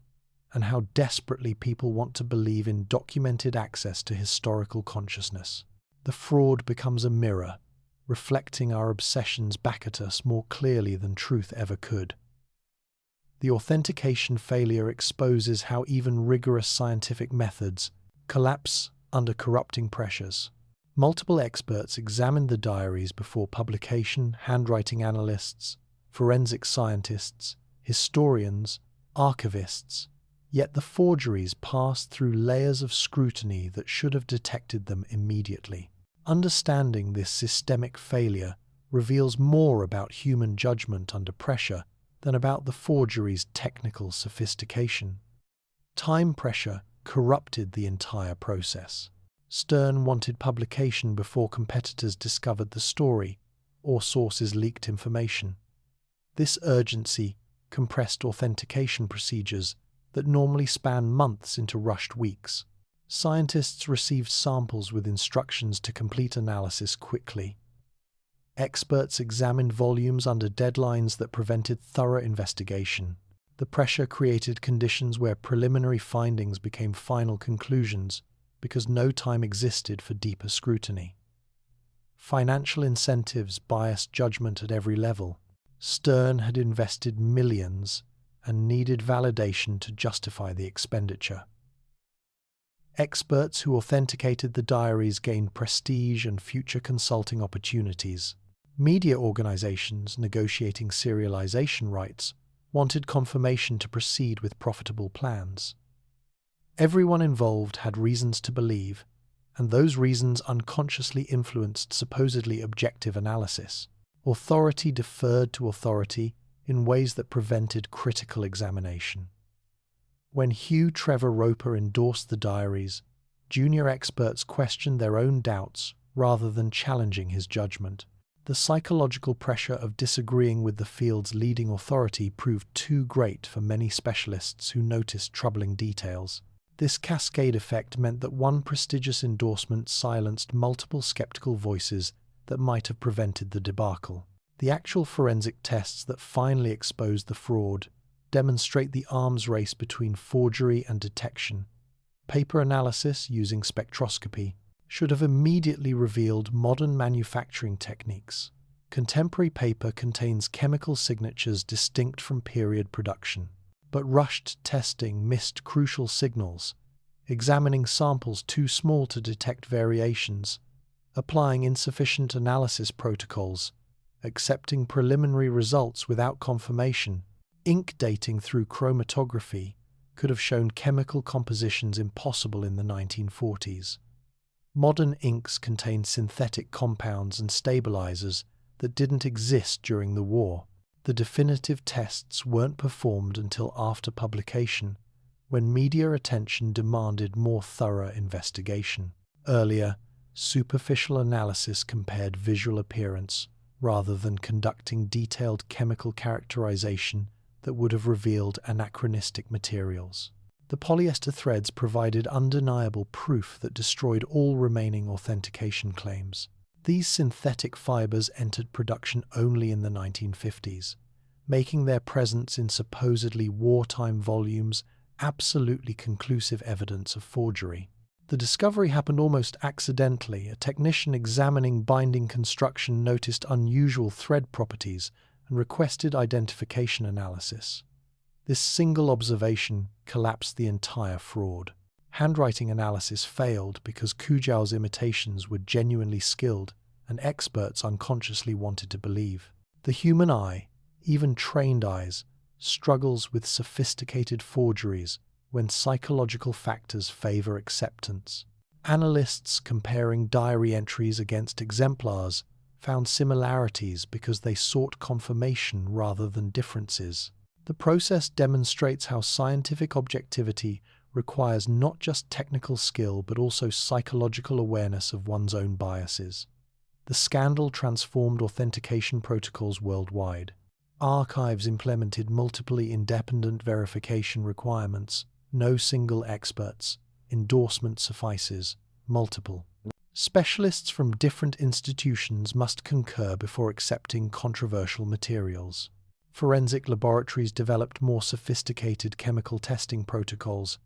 and how desperately people want to believe in documented access to historical consciousness. The fraud becomes a mirror, reflecting our obsessions back at us more clearly than truth ever could. The authentication failure exposes how even rigorous scientific methods collapse under corrupting pressures. Multiple experts examined the diaries before publication: handwriting analysts, forensic scientists, historians, archivists, yet the forgeries passed through layers of scrutiny that should have detected them immediately. Understanding this systemic failure reveals more about human judgment under pressure than about the forgery's technical sophistication. Time pressure corrupted the entire process. Stern wanted publication before competitors discovered the story or sources leaked information. This urgency compressed authentication procedures that normally span months into rushed weeks. Scientists received samples with instructions to complete analysis quickly. Experts examined volumes under deadlines that prevented thorough investigation. The pressure created conditions where preliminary findings became final conclusions because no time existed for deeper scrutiny. Financial incentives biased judgment at every level. Stern had invested millions and needed validation to justify the expenditure. Experts who authenticated the diaries gained prestige and future consulting opportunities. Media organizations negotiating serialization rights wanted confirmation to proceed with profitable plans. Everyone involved had reasons to believe, and those reasons unconsciously influenced supposedly objective analysis. Authority deferred to authority in ways that prevented critical examination. When Hugh Trevor Roper endorsed the diaries, junior experts questioned their own doubts rather than challenging his judgment. The psychological pressure of disagreeing with the field's leading authority proved too great for many specialists who noticed troubling details. This cascade effect meant that one prestigious endorsement silenced multiple skeptical voices that might have prevented the debacle. The actual forensic tests that finally exposed the fraud demonstrate the arms race between forgery and detection. Paper analysis using spectroscopy should have immediately revealed modern manufacturing techniques. Contemporary paper contains chemical signatures distinct from period production, but rushed testing missed crucial signals, examining samples too small to detect variations, applying insufficient analysis protocols, accepting preliminary results without confirmation. Ink dating through chromatography could have shown chemical compositions impossible in the 1940s. Modern inks contain synthetic compounds and stabilizers that didn't exist during the war. The definitive tests weren't performed until after publication, when media attention demanded more thorough investigation. Earlier, superficial analysis compared visual appearance rather than conducting detailed chemical characterization that would have revealed anachronistic materials. The polyester threads provided undeniable proof that destroyed all remaining authentication claims. These synthetic fibers entered production only in the 1950s, making their presence in supposedly wartime volumes absolutely conclusive evidence of forgery. The discovery happened almost accidentally. A technician examining binding construction noticed unusual thread properties and requested identification analysis. This single observation collapsed the entire fraud. Handwriting analysis failed because Kujau's imitations were genuinely skilled and experts unconsciously wanted to believe. The human eye, even trained eyes, struggles with sophisticated forgeries when psychological factors favor acceptance. Analysts comparing diary entries against exemplars found similarities because they sought confirmation rather than differences. The process demonstrates how scientific objectivity requires not just technical skill but also psychological awareness of one's own biases. The scandal transformed authentication protocols worldwide. Archives implemented multiple independent verification requirements. No single expert's endorsement suffices. Multiple specialists from different institutions must concur before accepting controversial materials. Forensic laboratories developed more sophisticated chemical testing protocols,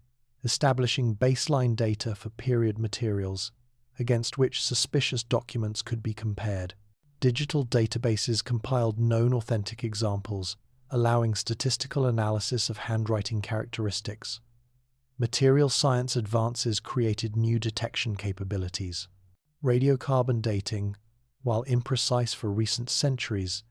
establishing baseline data for period materials against which suspicious documents could be compared. Digital databases compiled known authentic examples, allowing statistical analysis of handwriting characteristics. Material science advances created new detection capabilities. Radiocarbon dating, while imprecise for recent centuries,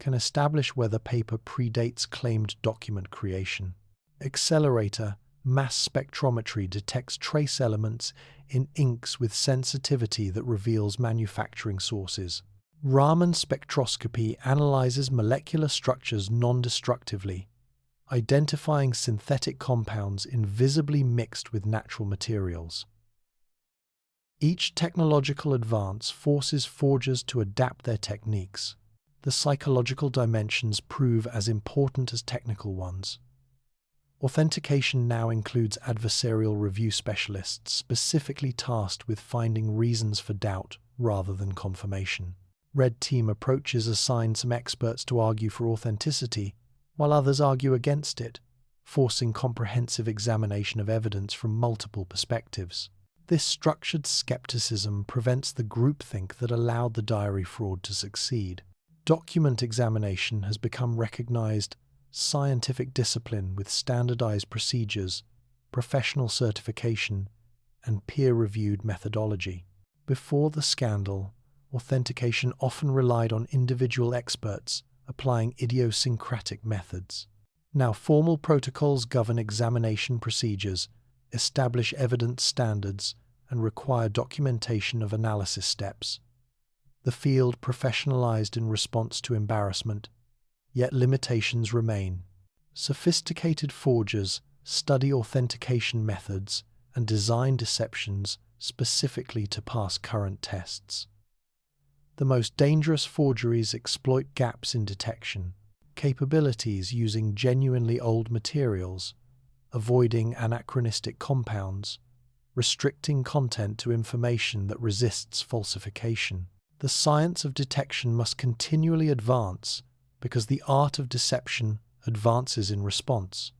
can establish whether paper predates claimed document creation. Accelerator mass spectrometry detects trace elements in inks with sensitivity that reveals manufacturing sources. Raman spectroscopy analyzes molecular structures non-destructively, identifying synthetic compounds invisibly mixed with natural materials. Each technological advance forces forgers to adapt their techniques. The psychological dimensions prove as important as technical ones. Authentication now includes adversarial review specialists specifically tasked with finding reasons for doubt rather than confirmation. Red team approaches assign some experts to argue for authenticity, while others argue against it, forcing comprehensive examination of evidence from multiple perspectives. This structured skepticism prevents the groupthink that allowed the diary fraud to succeed. Document examination has become recognized scientific discipline with standardized procedures, professional certification, and peer-reviewed methodology. Before the scandal, authentication often relied on individual experts applying idiosyncratic methods. Now formal protocols govern examination procedures, establish evidence standards, and require documentation of analysis steps. The field professionalized in response to embarrassment, yet limitations remain. Sophisticated forgers study authentication methods and design deceptions specifically to pass current tests. The most dangerous forgeries exploit gaps in detection, capabilities using genuinely old materials, avoiding anachronistic compounds, restricting content to information that resists falsification. The science of detection must continually advance because the art of deception advances in response.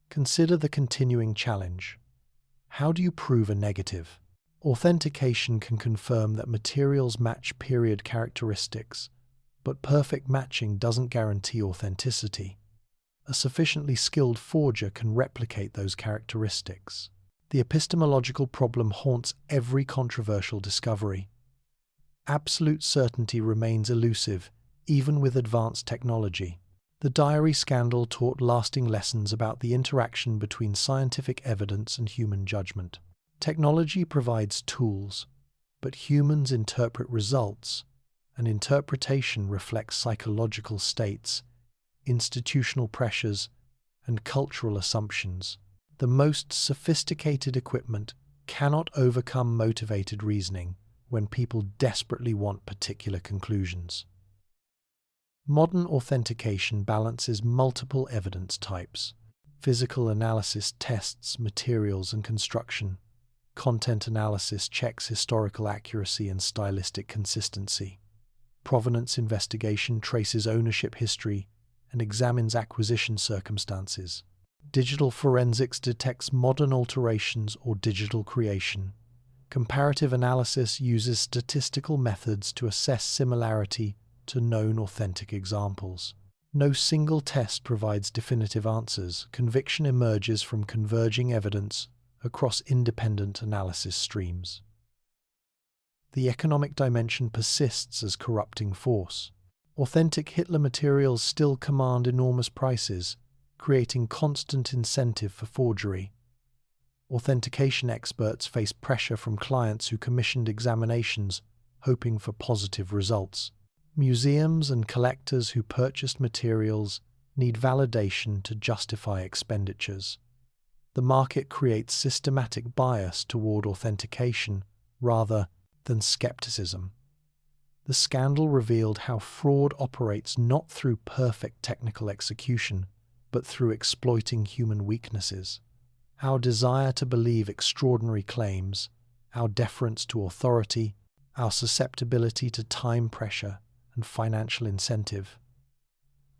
Consider the continuing challenge. How do you prove a negative? Authentication can confirm that materials match period characteristics, But perfect matching doesn't guarantee authenticity. A sufficiently skilled forger can replicate those characteristics. The epistemological problem haunts every controversial discovery. Absolute certainty remains elusive, even with advanced technology. The diary scandal taught lasting lessons about the interaction between scientific evidence and human judgment. Technology provides tools, but humans interpret results, and interpretation reflects psychological states, institutional pressures, and cultural assumptions. The most sophisticated equipment cannot overcome motivated reasoning when people desperately want particular conclusions. Modern authentication balances multiple evidence types. Physical analysis tests materials and construction. Content analysis checks historical accuracy and stylistic consistency. Provenance investigation traces ownership history and examines acquisition circumstances. Digital forensics detects modern alterations or digital creation. Comparative analysis uses statistical methods to assess similarity to known authentic examples. No single test provides definitive answers. Conviction emerges from converging evidence across independent analysis streams. The economic dimension persists as corrupting force. Authentic Hitler materials still command enormous prices, creating constant incentive for forgery. Authentication experts face pressure from clients who commissioned examinations, hoping for positive results. Museums and collectors who purchased materials need validation to justify expenditures. The market creates systematic bias toward authentication rather than skepticism. The scandal revealed how fraud operates not through perfect technical execution, but through exploiting human weaknesses. Our desire to believe extraordinary claims, our deference to authority, our susceptibility to time pressure and financial incentive.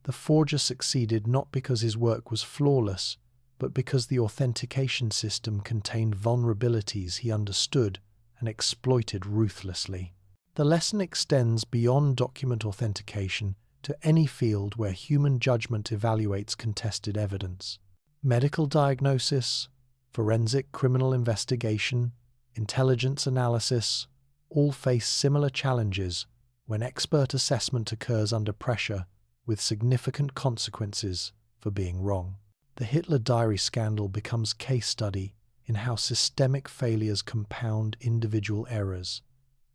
The forger succeeded not because his work was flawless, but because the authentication system contained vulnerabilities he understood and exploited ruthlessly. The lesson extends beyond document authentication to any field where human judgment evaluates contested evidence. Medical diagnosis, forensic criminal investigation, intelligence analysis all face similar challenges when expert assessment occurs under pressure with significant consequences for being wrong. The Hitler diary scandal becomes case study in how systemic failures compound individual errors,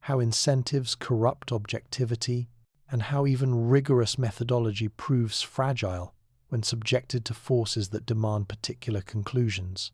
how incentives corrupt objectivity, and how even rigorous methodology proves fragile when subjected to forces that demand particular conclusions.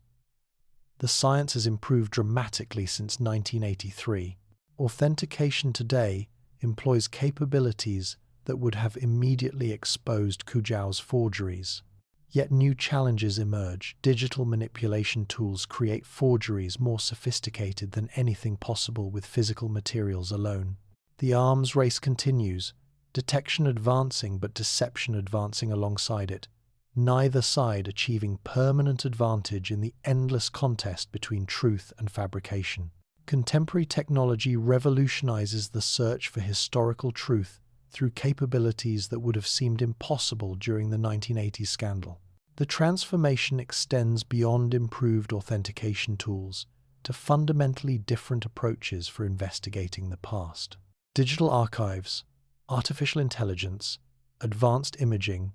The science has improved dramatically since 1983. Authentication today employs capabilities that would have immediately exposed Kujau's forgeries. Yet new challenges emerge. Digital manipulation tools create forgeries more sophisticated than anything possible with physical materials alone. The arms race continues, detection advancing but deception advancing alongside it, neither side achieving permanent advantage in the endless contest between truth and fabrication. Contemporary technology revolutionizes the search for historical truth through capabilities that would have seemed impossible during the 1980s scandal. The transformation extends beyond improved authentication tools to fundamentally different approaches for investigating the past. Digital archives, artificial intelligence, advanced imaging,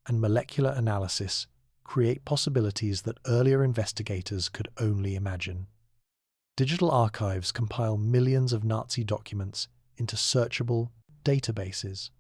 and molecular analysis create possibilities that earlier investigators could only imagine. Digital archives compile millions of Nazi documents into searchable databases.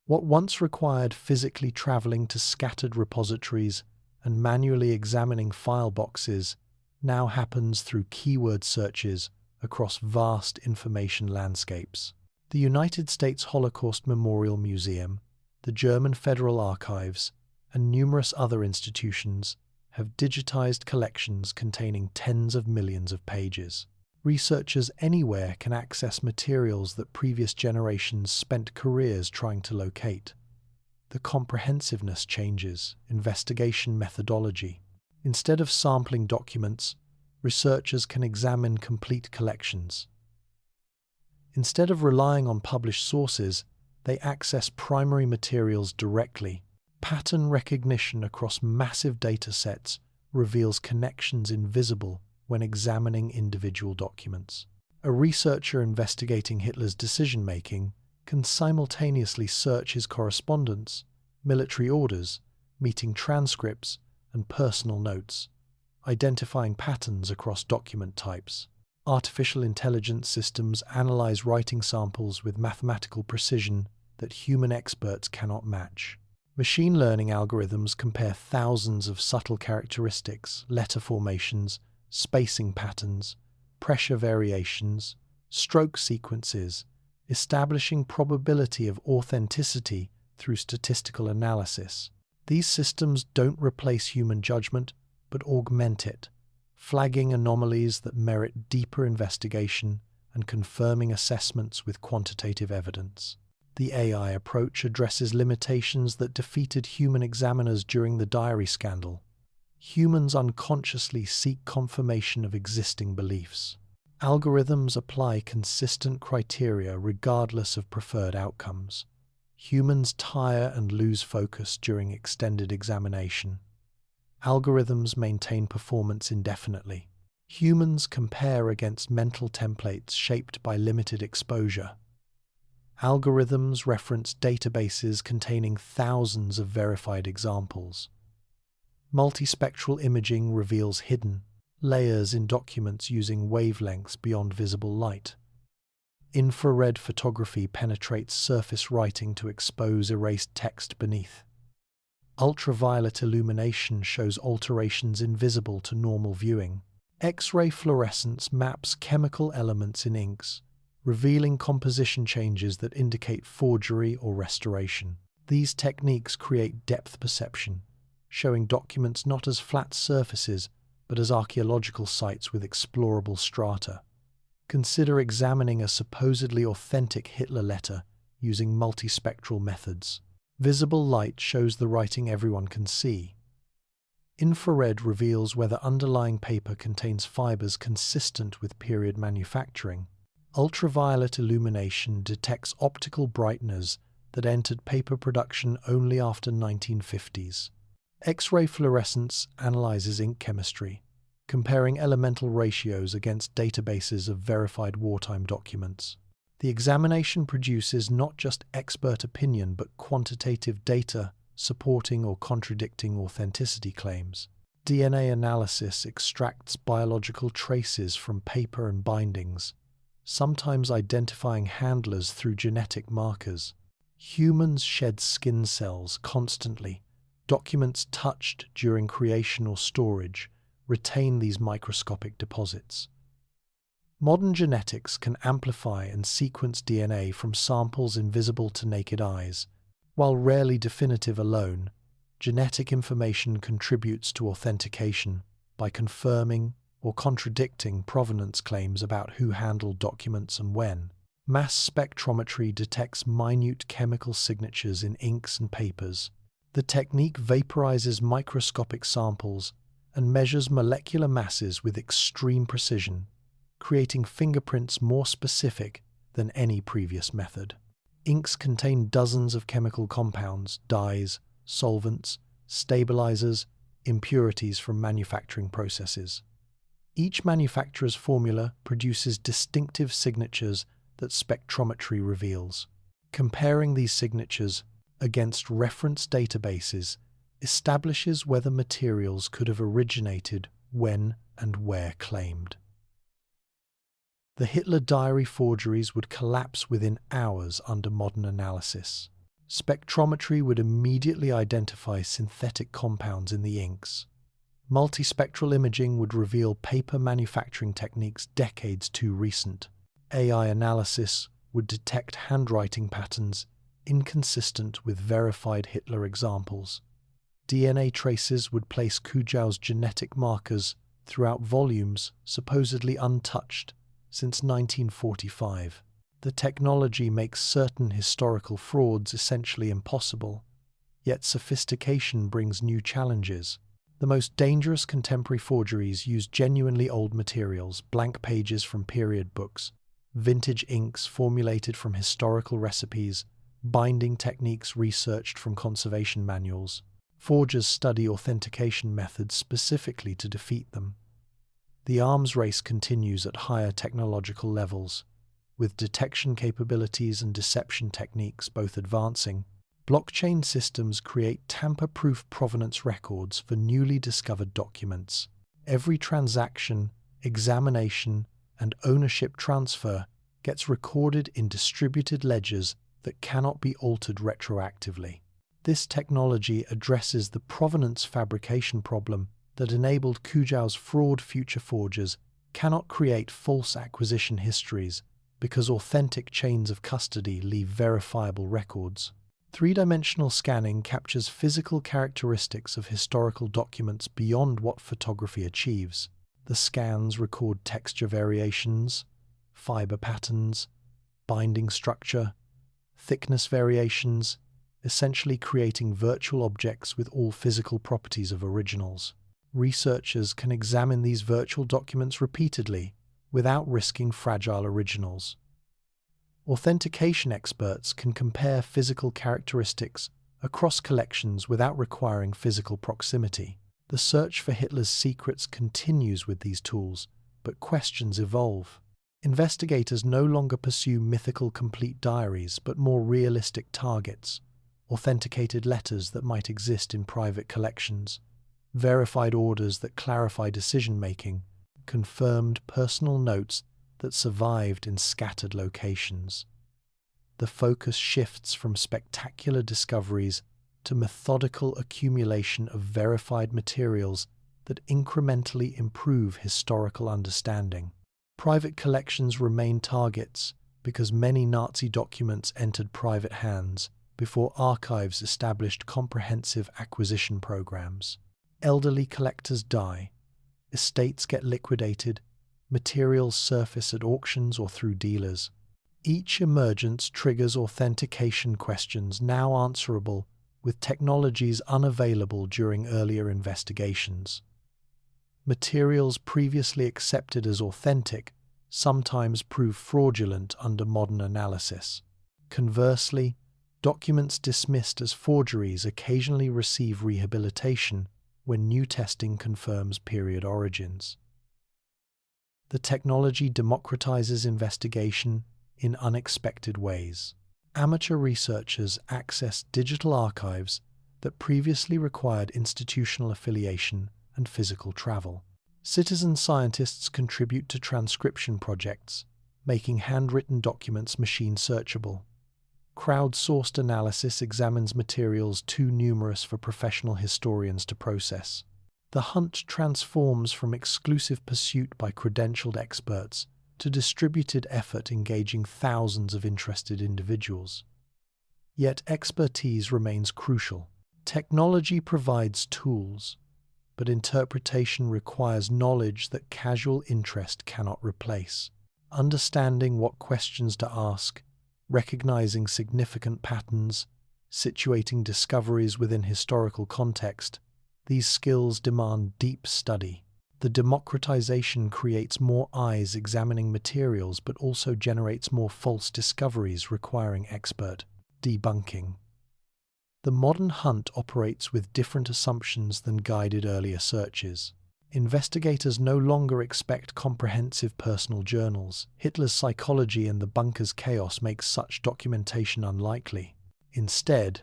What once required physically traveling to scattered repositories and manually examining file boxes now happens through keyword searches across vast information landscapes. The United States Holocaust Memorial Museum, the German Federal Archives, and numerous other institutions have digitized collections containing tens of millions of pages. Researchers anywhere can access materials that previous generations spent careers trying to locate. The comprehensiveness changes investigation methodology. Instead of sampling documents, researchers can examine complete collections. Instead of relying on published sources, They access primary materials directly. Pattern recognition across massive data sets reveals connections invisible when examining individual documents. A researcher investigating Hitler's decision-making can simultaneously search his correspondence, military orders, meeting transcripts, and personal notes, identifying patterns across document types. Artificial intelligence systems analyze writing samples with mathematical precision that human experts cannot match. Machine learning algorithms compare thousands of subtle characteristics, letter formations, spacing patterns, pressure variations, stroke sequences, establishing probability of authenticity through statistical analysis. These systems don't replace human judgment, but augment it, flagging anomalies that merit deeper investigation and confirming assessments with quantitative evidence. The AI approach addresses limitations that defeated human examiners during the diary scandal. Humans unconsciously seek confirmation of existing beliefs. Algorithms apply consistent criteria regardless of preferred outcomes. Humans tire and lose focus during extended examination. Algorithms maintain performance indefinitely. Humans compare against mental templates shaped by limited exposure. Algorithms reference databases containing thousands of verified examples. Multispectral imaging reveals hidden layers in documents using wavelengths beyond visible light. Infrared photography penetrates surface writing to expose erased text beneath. Ultraviolet illumination shows alterations invisible to normal viewing. X-ray fluorescence maps chemical elements in inks, revealing composition changes that indicate forgery or restoration. These techniques create depth perception, showing documents not as flat surfaces, but as archaeological sites with explorable strata. Consider examining a supposedly authentic Hitler letter using multispectral methods. Visible light shows the writing everyone can see. Infrared reveals whether underlying paper contains fibers consistent with period manufacturing. Ultraviolet illumination detects optical brighteners that entered paper production only after 1950s. X-ray fluorescence analyzes ink chemistry, comparing elemental ratios against databases of verified wartime documents. The examination produces not just expert opinion but quantitative data supporting or contradicting authenticity claims. DNA analysis extracts biological traces from paper and bindings, sometimes identifying handlers through genetic markers. Humans shed skin cells constantly. Documents touched during creation or storage retain these microscopic deposits. Modern genetics can amplify and sequence DNA from samples invisible to naked eyes. While rarely definitive alone, genetic information contributes to authentication by confirming or contradicting provenance claims about who handled documents and when. Mass spectrometry detects minute chemical signatures in inks and papers. The technique vaporizes microscopic samples and measures molecular masses with extreme precision, creating fingerprints more specific than any previous method. Inks contain dozens of chemical compounds, dyes, solvents, stabilizers, impurities from manufacturing processes. Each manufacturer's formula produces distinctive signatures that spectrometry reveals. Comparing these signatures against reference databases establishes whether materials could have originated when and where claimed. The Hitler diary forgeries would collapse within hours under modern analysis. Spectrometry would immediately identify synthetic compounds in the inks. Multispectral imaging would reveal paper manufacturing techniques decades too recent. AI analysis would detect handwriting patterns inconsistent with verified Hitler examples. DNA traces would place Kujau's genetic markers throughout volumes supposedly untouched since 1945. The technology makes certain historical frauds essentially impossible, yet sophistication brings new challenges. The most dangerous contemporary forgeries use genuinely old materials, blank pages from period books, vintage inks formulated from historical recipes, binding techniques researched from conservation manuals. Forgers study authentication methods specifically to defeat them. The arms race continues at higher technological levels, with detection capabilities and deception techniques both advancing. Blockchain systems create tamper-proof provenance records for newly discovered documents. Every transaction, examination, and ownership transfer gets recorded in distributed ledgers that cannot be altered retroactively. This technology addresses the provenance fabrication problem that enabled Kujau's fraud. Future forgers cannot create false acquisition histories because authentic chains of custody leave verifiable records. Three-dimensional scanning captures physical characteristics of historical documents beyond what photography achieves. The scans record texture variations, fiber patterns, binding structure, thickness variations, essentially creating virtual objects with all physical properties of originals. Researchers can examine these virtual documents repeatedly without risking fragile originals. Authentication experts can compare physical characteristics across collections without requiring physical proximity. The search for Hitler's secrets continues with these tools, but questions evolve. Investigators no longer pursue mythical complete diaries, but more realistic targets, authenticated letters that might exist in private collections, verified orders that clarify decision-making, confirmed personal notes that survived in scattered locations. The focus shifts from spectacular discoveries to methodical accumulation of verified materials that incrementally improve historical understanding. Private collections remain targets because many Nazi documents entered private hands before archives established comprehensive acquisition programs. Elderly collectors die, estates get liquidated, materials surface at auctions or through dealers. Each emergence triggers authentication questions now answerable with technologies unavailable during earlier investigations. Materials previously accepted as authentic sometimes prove fraudulent under modern analysis. Conversely, documents dismissed as forgeries occasionally receive rehabilitation when new testing confirms period origins. The technology democratizes investigation in unexpected ways. Amateur researchers access digital archives that previously required institutional affiliation and physical travel. Citizen scientists contribute to transcription projects, making handwritten documents machine searchable. Crowdsourced analysis examines materials too numerous for professional historians to process. The hunt transforms from exclusive pursuit by credentialed experts to distributed effort engaging thousands of interested individuals. Yet expertise remains crucial. Technology provides tools, but interpretation requires knowledge that casual interest cannot replace. Understanding what questions to ask, recognizing significant patterns, situating discoveries within historical context, these skills demand deep study. The democratization creates more eyes examining materials but also generates more false discoveries requiring expert debunking. The modern hunt operates with different assumptions than guided earlier searches. Investigators no longer expect comprehensive personal journals. Hitler's psychology and the bunker's chaos make such documentation unlikely. Instead,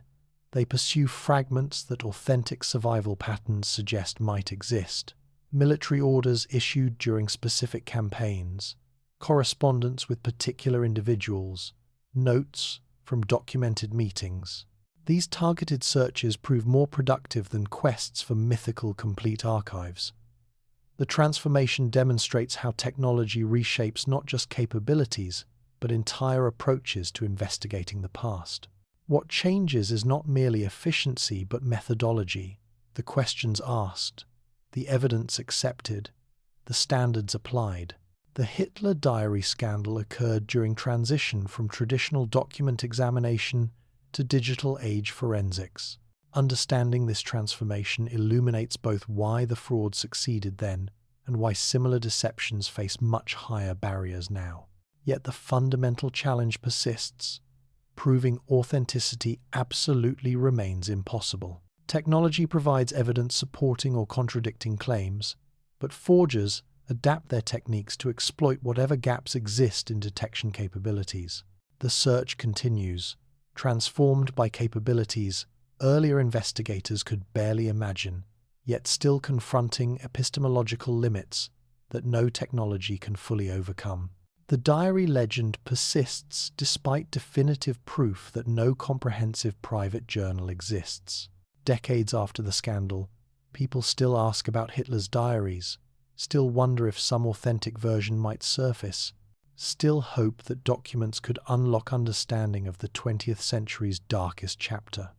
they pursue fragments that authentic survival patterns suggest might exist. Military orders issued during specific campaigns, correspondence with particular individuals, notes from documented meetings. These targeted searches prove more productive than quests for mythical complete archives. The transformation demonstrates how technology reshapes not just capabilities, but entire approaches to investigating the past. What changes is not merely efficiency but methodology, the questions asked, the evidence accepted, the standards applied. The Hitler diary scandal occurred during transition from traditional document examination to digital age forensics. Understanding this transformation illuminates both why the fraud succeeded then and why similar deceptions face much higher barriers now. Yet the fundamental challenge persists. proving authenticity absolutely remains impossible. Technology provides evidence supporting or contradicting claims, but forgers adapt their techniques to exploit whatever gaps exist in detection capabilities. The search continues, transformed by capabilities earlier investigators could barely imagine, yet still confronting epistemological limits that no technology can fully overcome. The diary legend persists despite definitive proof that no comprehensive private journal exists. Decades after the scandal, people still ask about Hitler's diaries, still wonder if some authentic version might surface, still hope that documents could unlock understanding of the 20th century's darkest chapter.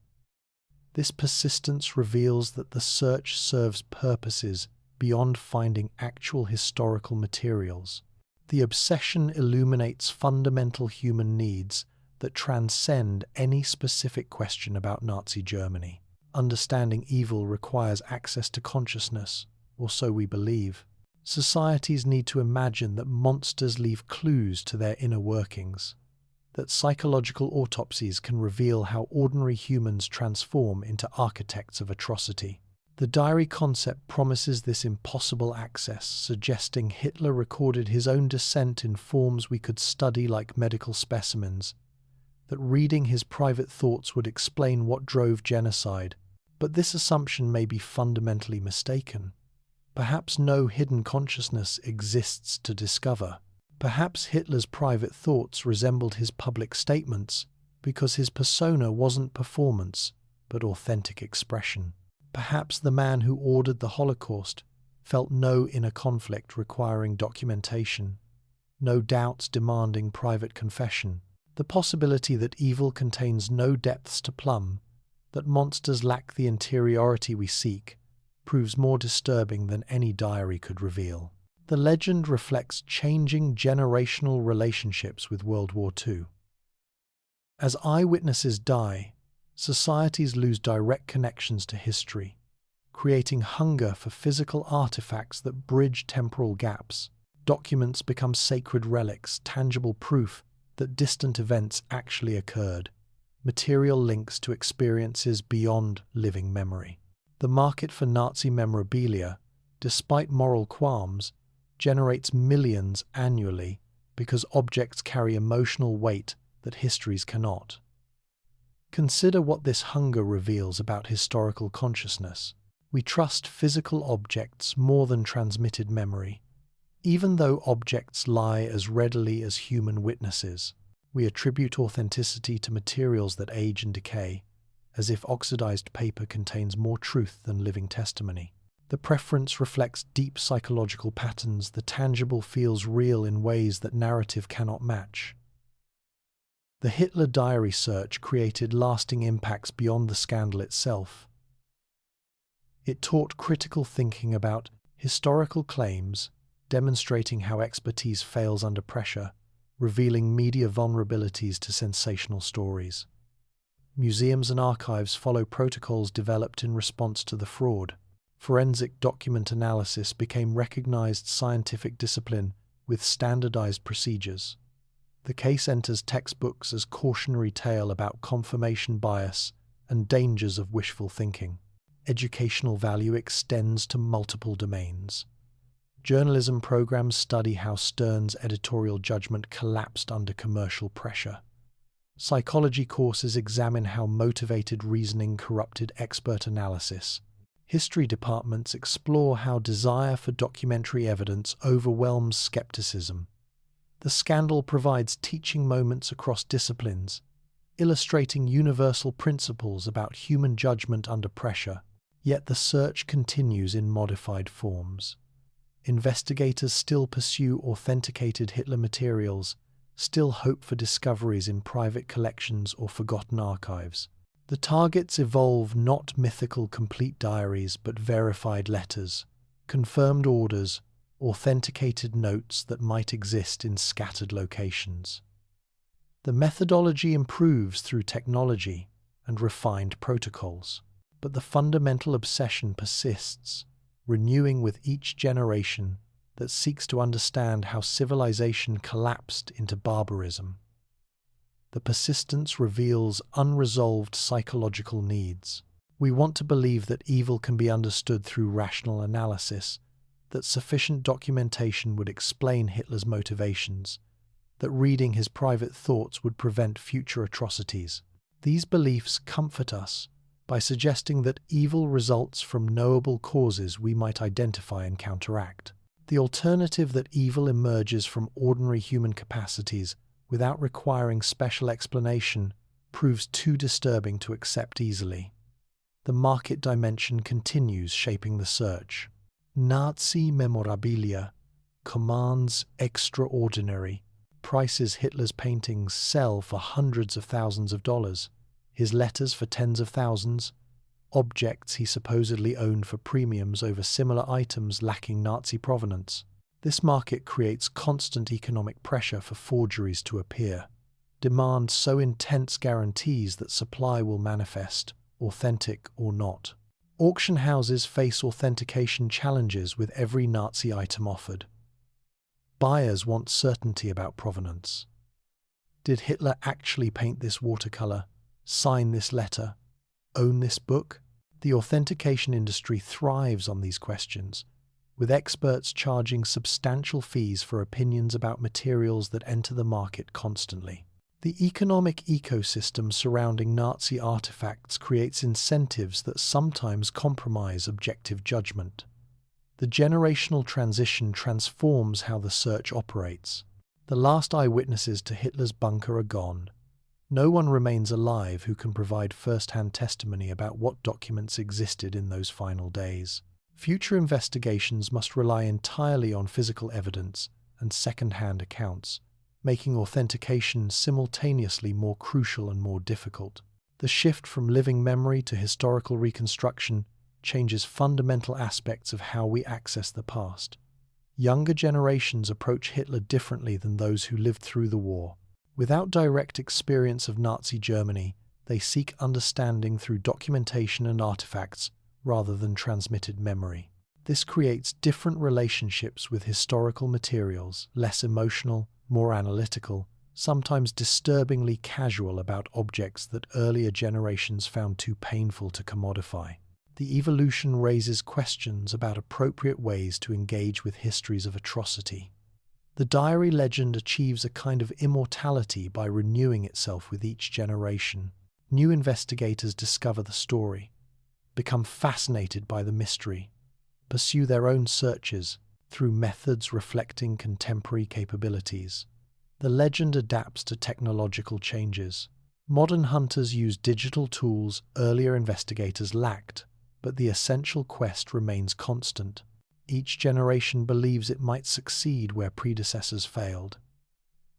This persistence reveals that the search serves purposes beyond finding actual historical materials. The obsession illuminates fundamental human needs that transcend any specific question about Nazi Germany. Understanding evil requires access to consciousness, or so we believe. Societies need to imagine that monsters leave clues to their inner workings, that psychological autopsies can reveal how ordinary humans transform into architects of atrocity. The diary concept promises this impossible access, suggesting Hitler recorded his own descent in forms we could study like medical specimens, that reading his private thoughts would explain what drove genocide. But this assumption may be fundamentally mistaken. Perhaps no hidden consciousness exists to discover. Perhaps Hitler's private thoughts resembled his public statements because his persona wasn't performance, but authentic expression. Perhaps the man who ordered the Holocaust felt no inner conflict requiring documentation, no doubts demanding private confession. The possibility that evil contains no depths to plumb, that monsters lack the interiority we seek, proves more disturbing than any diary could reveal. The legend reflects changing generational relationships with World War II. As eyewitnesses die, societies lose direct connections to history, creating hunger for physical artifacts that bridge temporal gaps. Documents become sacred relics, tangible proof that distant events actually occurred, material links to experiences beyond living memory. The market for Nazi memorabilia, despite moral qualms, generates millions annually because objects carry emotional weight that histories cannot. Consider what this hunger reveals about historical consciousness. We trust physical objects more than transmitted memory. Even though objects lie as readily as human witnesses, we attribute authenticity to materials that age and decay, as if oxidized paper contains more truth than living testimony. The preference reflects deep psychological patterns. The tangible feels real in ways that narrative cannot match. The Hitler diary search created lasting impacts beyond the scandal itself. It taught critical thinking about historical claims, demonstrating how expertise fails under pressure, revealing media vulnerabilities to sensational stories. Museums and archives follow protocols developed in response to the fraud. Forensic document analysis became recognized scientific discipline with standardized procedures. The case enters textbooks as cautionary tale about confirmation bias and dangers of wishful thinking. Educational value extends to multiple domains. Journalism programs study how Stern's editorial judgment collapsed under commercial pressure. Psychology courses examine how motivated reasoning corrupted expert analysis. History departments explore how desire for documentary evidence overwhelms skepticism. The scandal provides teaching moments across disciplines, illustrating universal principles about human judgment under pressure. Yet the search continues in modified forms. Investigators still pursue authenticated Hitler materials, still hope for discoveries in private collections or forgotten archives. The targets evolve not mythical complete diaries but verified letters, confirmed orders, authenticated notes that might exist in scattered locations. The methodology improves through technology and refined protocols, but the fundamental obsession persists, renewing with each generation that seeks to understand how civilization collapsed into barbarism. The persistence reveals unresolved psychological needs. We want to believe that evil can be understood through rational analysis, that sufficient documentation would explain Hitler's motivations, that reading his private thoughts would prevent future atrocities. These beliefs comfort us by suggesting that evil results from knowable causes we might identify and counteract. The alternative, that evil emerges from ordinary human capacities without requiring special explanation, proves too disturbing to accept easily. The market dimension continues shaping the search. Nazi memorabilia commands extraordinary prices. Hitler's paintings sell for hundreds of thousands of dollars, his letters for tens of thousands, objects he supposedly owned for premiums over similar items lacking Nazi provenance. This market creates constant economic pressure for forgeries to appear. Demand so intense guarantees that supply will manifest, authentic or not. Auction houses face authentication challenges with every Nazi item offered. Buyers want certainty about provenance. Did Hitler actually paint this watercolor, sign this letter, own this book? The authentication industry thrives on these questions, with experts charging substantial fees for opinions about materials that enter the market constantly. The economic ecosystem surrounding Nazi artifacts creates incentives that sometimes compromise objective judgment. The generational transition transforms how the search operates. The last eyewitnesses to Hitler's bunker are gone. No one remains alive who can provide first-hand testimony about what documents existed in those final days. Future investigations must rely entirely on physical evidence and second-hand accounts, making authentication simultaneously more crucial and more difficult. The shift from living memory to historical reconstruction changes fundamental aspects of how we access the past. Younger generations approach Hitler differently than those who lived through the war. Without direct experience of Nazi Germany, they seek understanding through documentation and artifacts rather than transmitted memory. This creates different relationships with historical materials, less emotional, more analytical, sometimes disturbingly casual about objects that earlier generations found too painful to commodify. The evolution raises questions about appropriate ways to engage with histories of atrocity. The diary legend achieves a kind of immortality by renewing itself with each generation. New investigators discover the story, become fascinated by the mystery, pursue their own searches through methods reflecting contemporary capabilities. The legend adapts to technological changes. Modern hunters use digital tools earlier investigators lacked, but the essential quest remains constant. Each generation believes it might succeed where predecessors failed.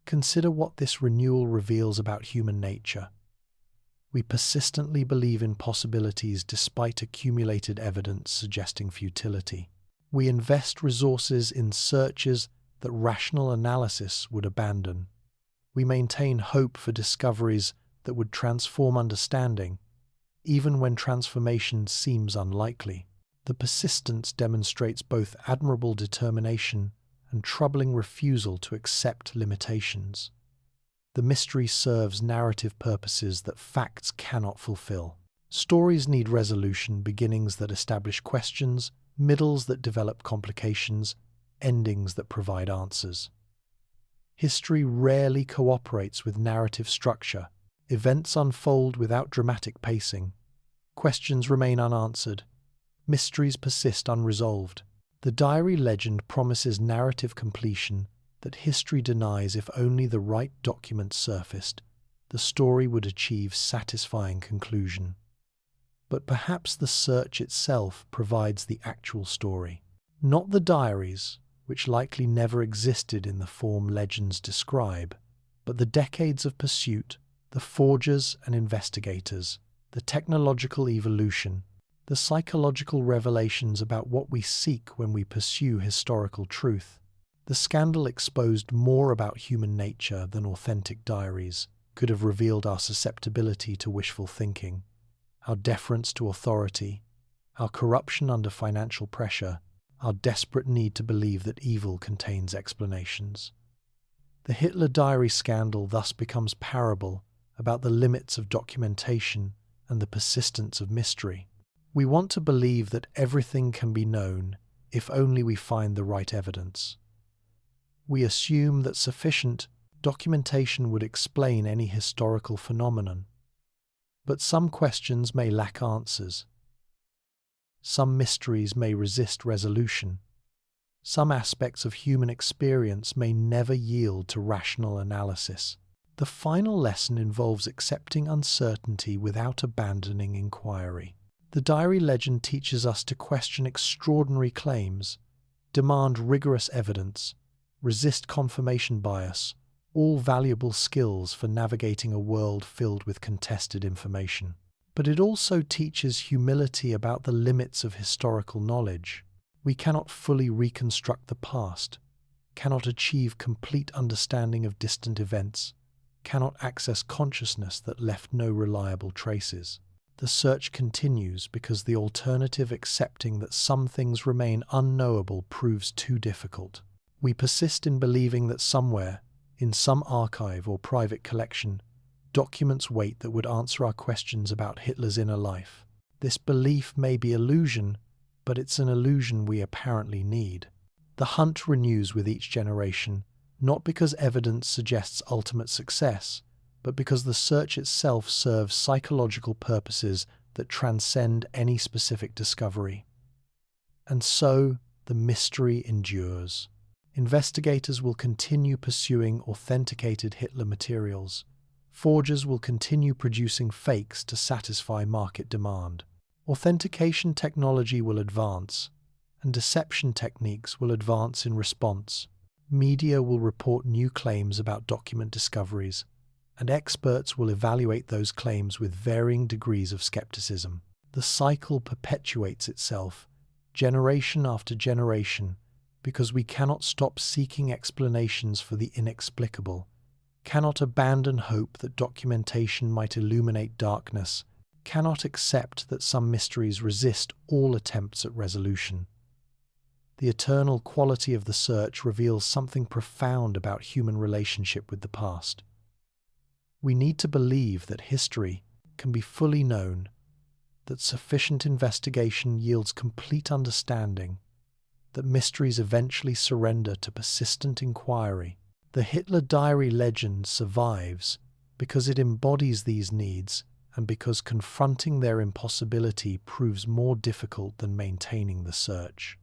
Consider what this renewal reveals about human nature. We persistently believe in possibilities despite accumulated evidence suggesting futility. We invest resources in searches that rational analysis would abandon. We maintain hope for discoveries that would transform understanding, even when transformation seems unlikely. The persistence demonstrates both admirable determination and troubling refusal to accept limitations. The mystery serves narrative purposes that facts cannot fulfill. Stories need resolution, beginnings that establish questions, middles that develop complications, endings that provide answers. History rarely cooperates with narrative structure. Events unfold without dramatic pacing. Questions remain unanswered. Mysteries persist unresolved. The diary legend promises narrative completion that history denies. If only the right documents surfaced, the story would achieve satisfying conclusion. But perhaps the search itself provides the actual story. Not the diaries, which likely never existed in the form legends describe, but the decades of pursuit, the forgers and investigators, the technological evolution, the psychological revelations about what we seek when we pursue historical truth. The scandal exposed more about human nature than authentic diaries could have revealed: our susceptibility to wishful thinking, our deference to authority, our corruption under financial pressure, our desperate need to believe that evil contains explanations. The Hitler diary scandal thus becomes parable about the limits of documentation and the persistence of mystery. We want to believe that everything can be known if only we find the right evidence. We assume that sufficient documentation would explain any historical phenomenon. But some questions may lack answers. Some mysteries may resist resolution. Some aspects of human experience may never yield to rational analysis. The final lesson involves accepting uncertainty without abandoning inquiry. The diary legend teaches us to question extraordinary claims, demand rigorous evidence, resist confirmation bias, all valuable skills for navigating a world filled with contested information. But it also teaches humility about the limits of historical knowledge. We cannot fully reconstruct the past, cannot achieve complete understanding of distant events, cannot access consciousness that left no reliable traces. The search continues because the alternative, accepting that some things remain unknowable, proves too difficult. We persist in believing that somewhere, in some archive or private collection, documents wait that would answer our questions about Hitler's inner life. This belief may be illusion, but it's an illusion we apparently need. The hunt renews with each generation, not because evidence suggests ultimate success, but because the search itself serves psychological purposes that transcend any specific discovery. And so, the mystery endures. Investigators will continue pursuing authenticated Hitler materials. Forgers will continue producing fakes to satisfy market demand. Authentication technology will advance, and deception techniques will advance in response. Media will report new claims about document discoveries, and experts will evaluate those claims with varying degrees of skepticism. The cycle perpetuates itself, generation after generation, because we cannot stop seeking explanations for the inexplicable, cannot abandon hope that documentation might illuminate darkness, cannot accept that some mysteries resist all attempts at resolution. The eternal quality of the search reveals something profound about human relationship with the past. We need to believe that history can be fully known, that sufficient investigation yields complete understanding, that mysteries eventually surrender to persistent inquiry. The Hitler diary legend survives because it embodies these needs and because confronting their impossibility proves more difficult than maintaining the search.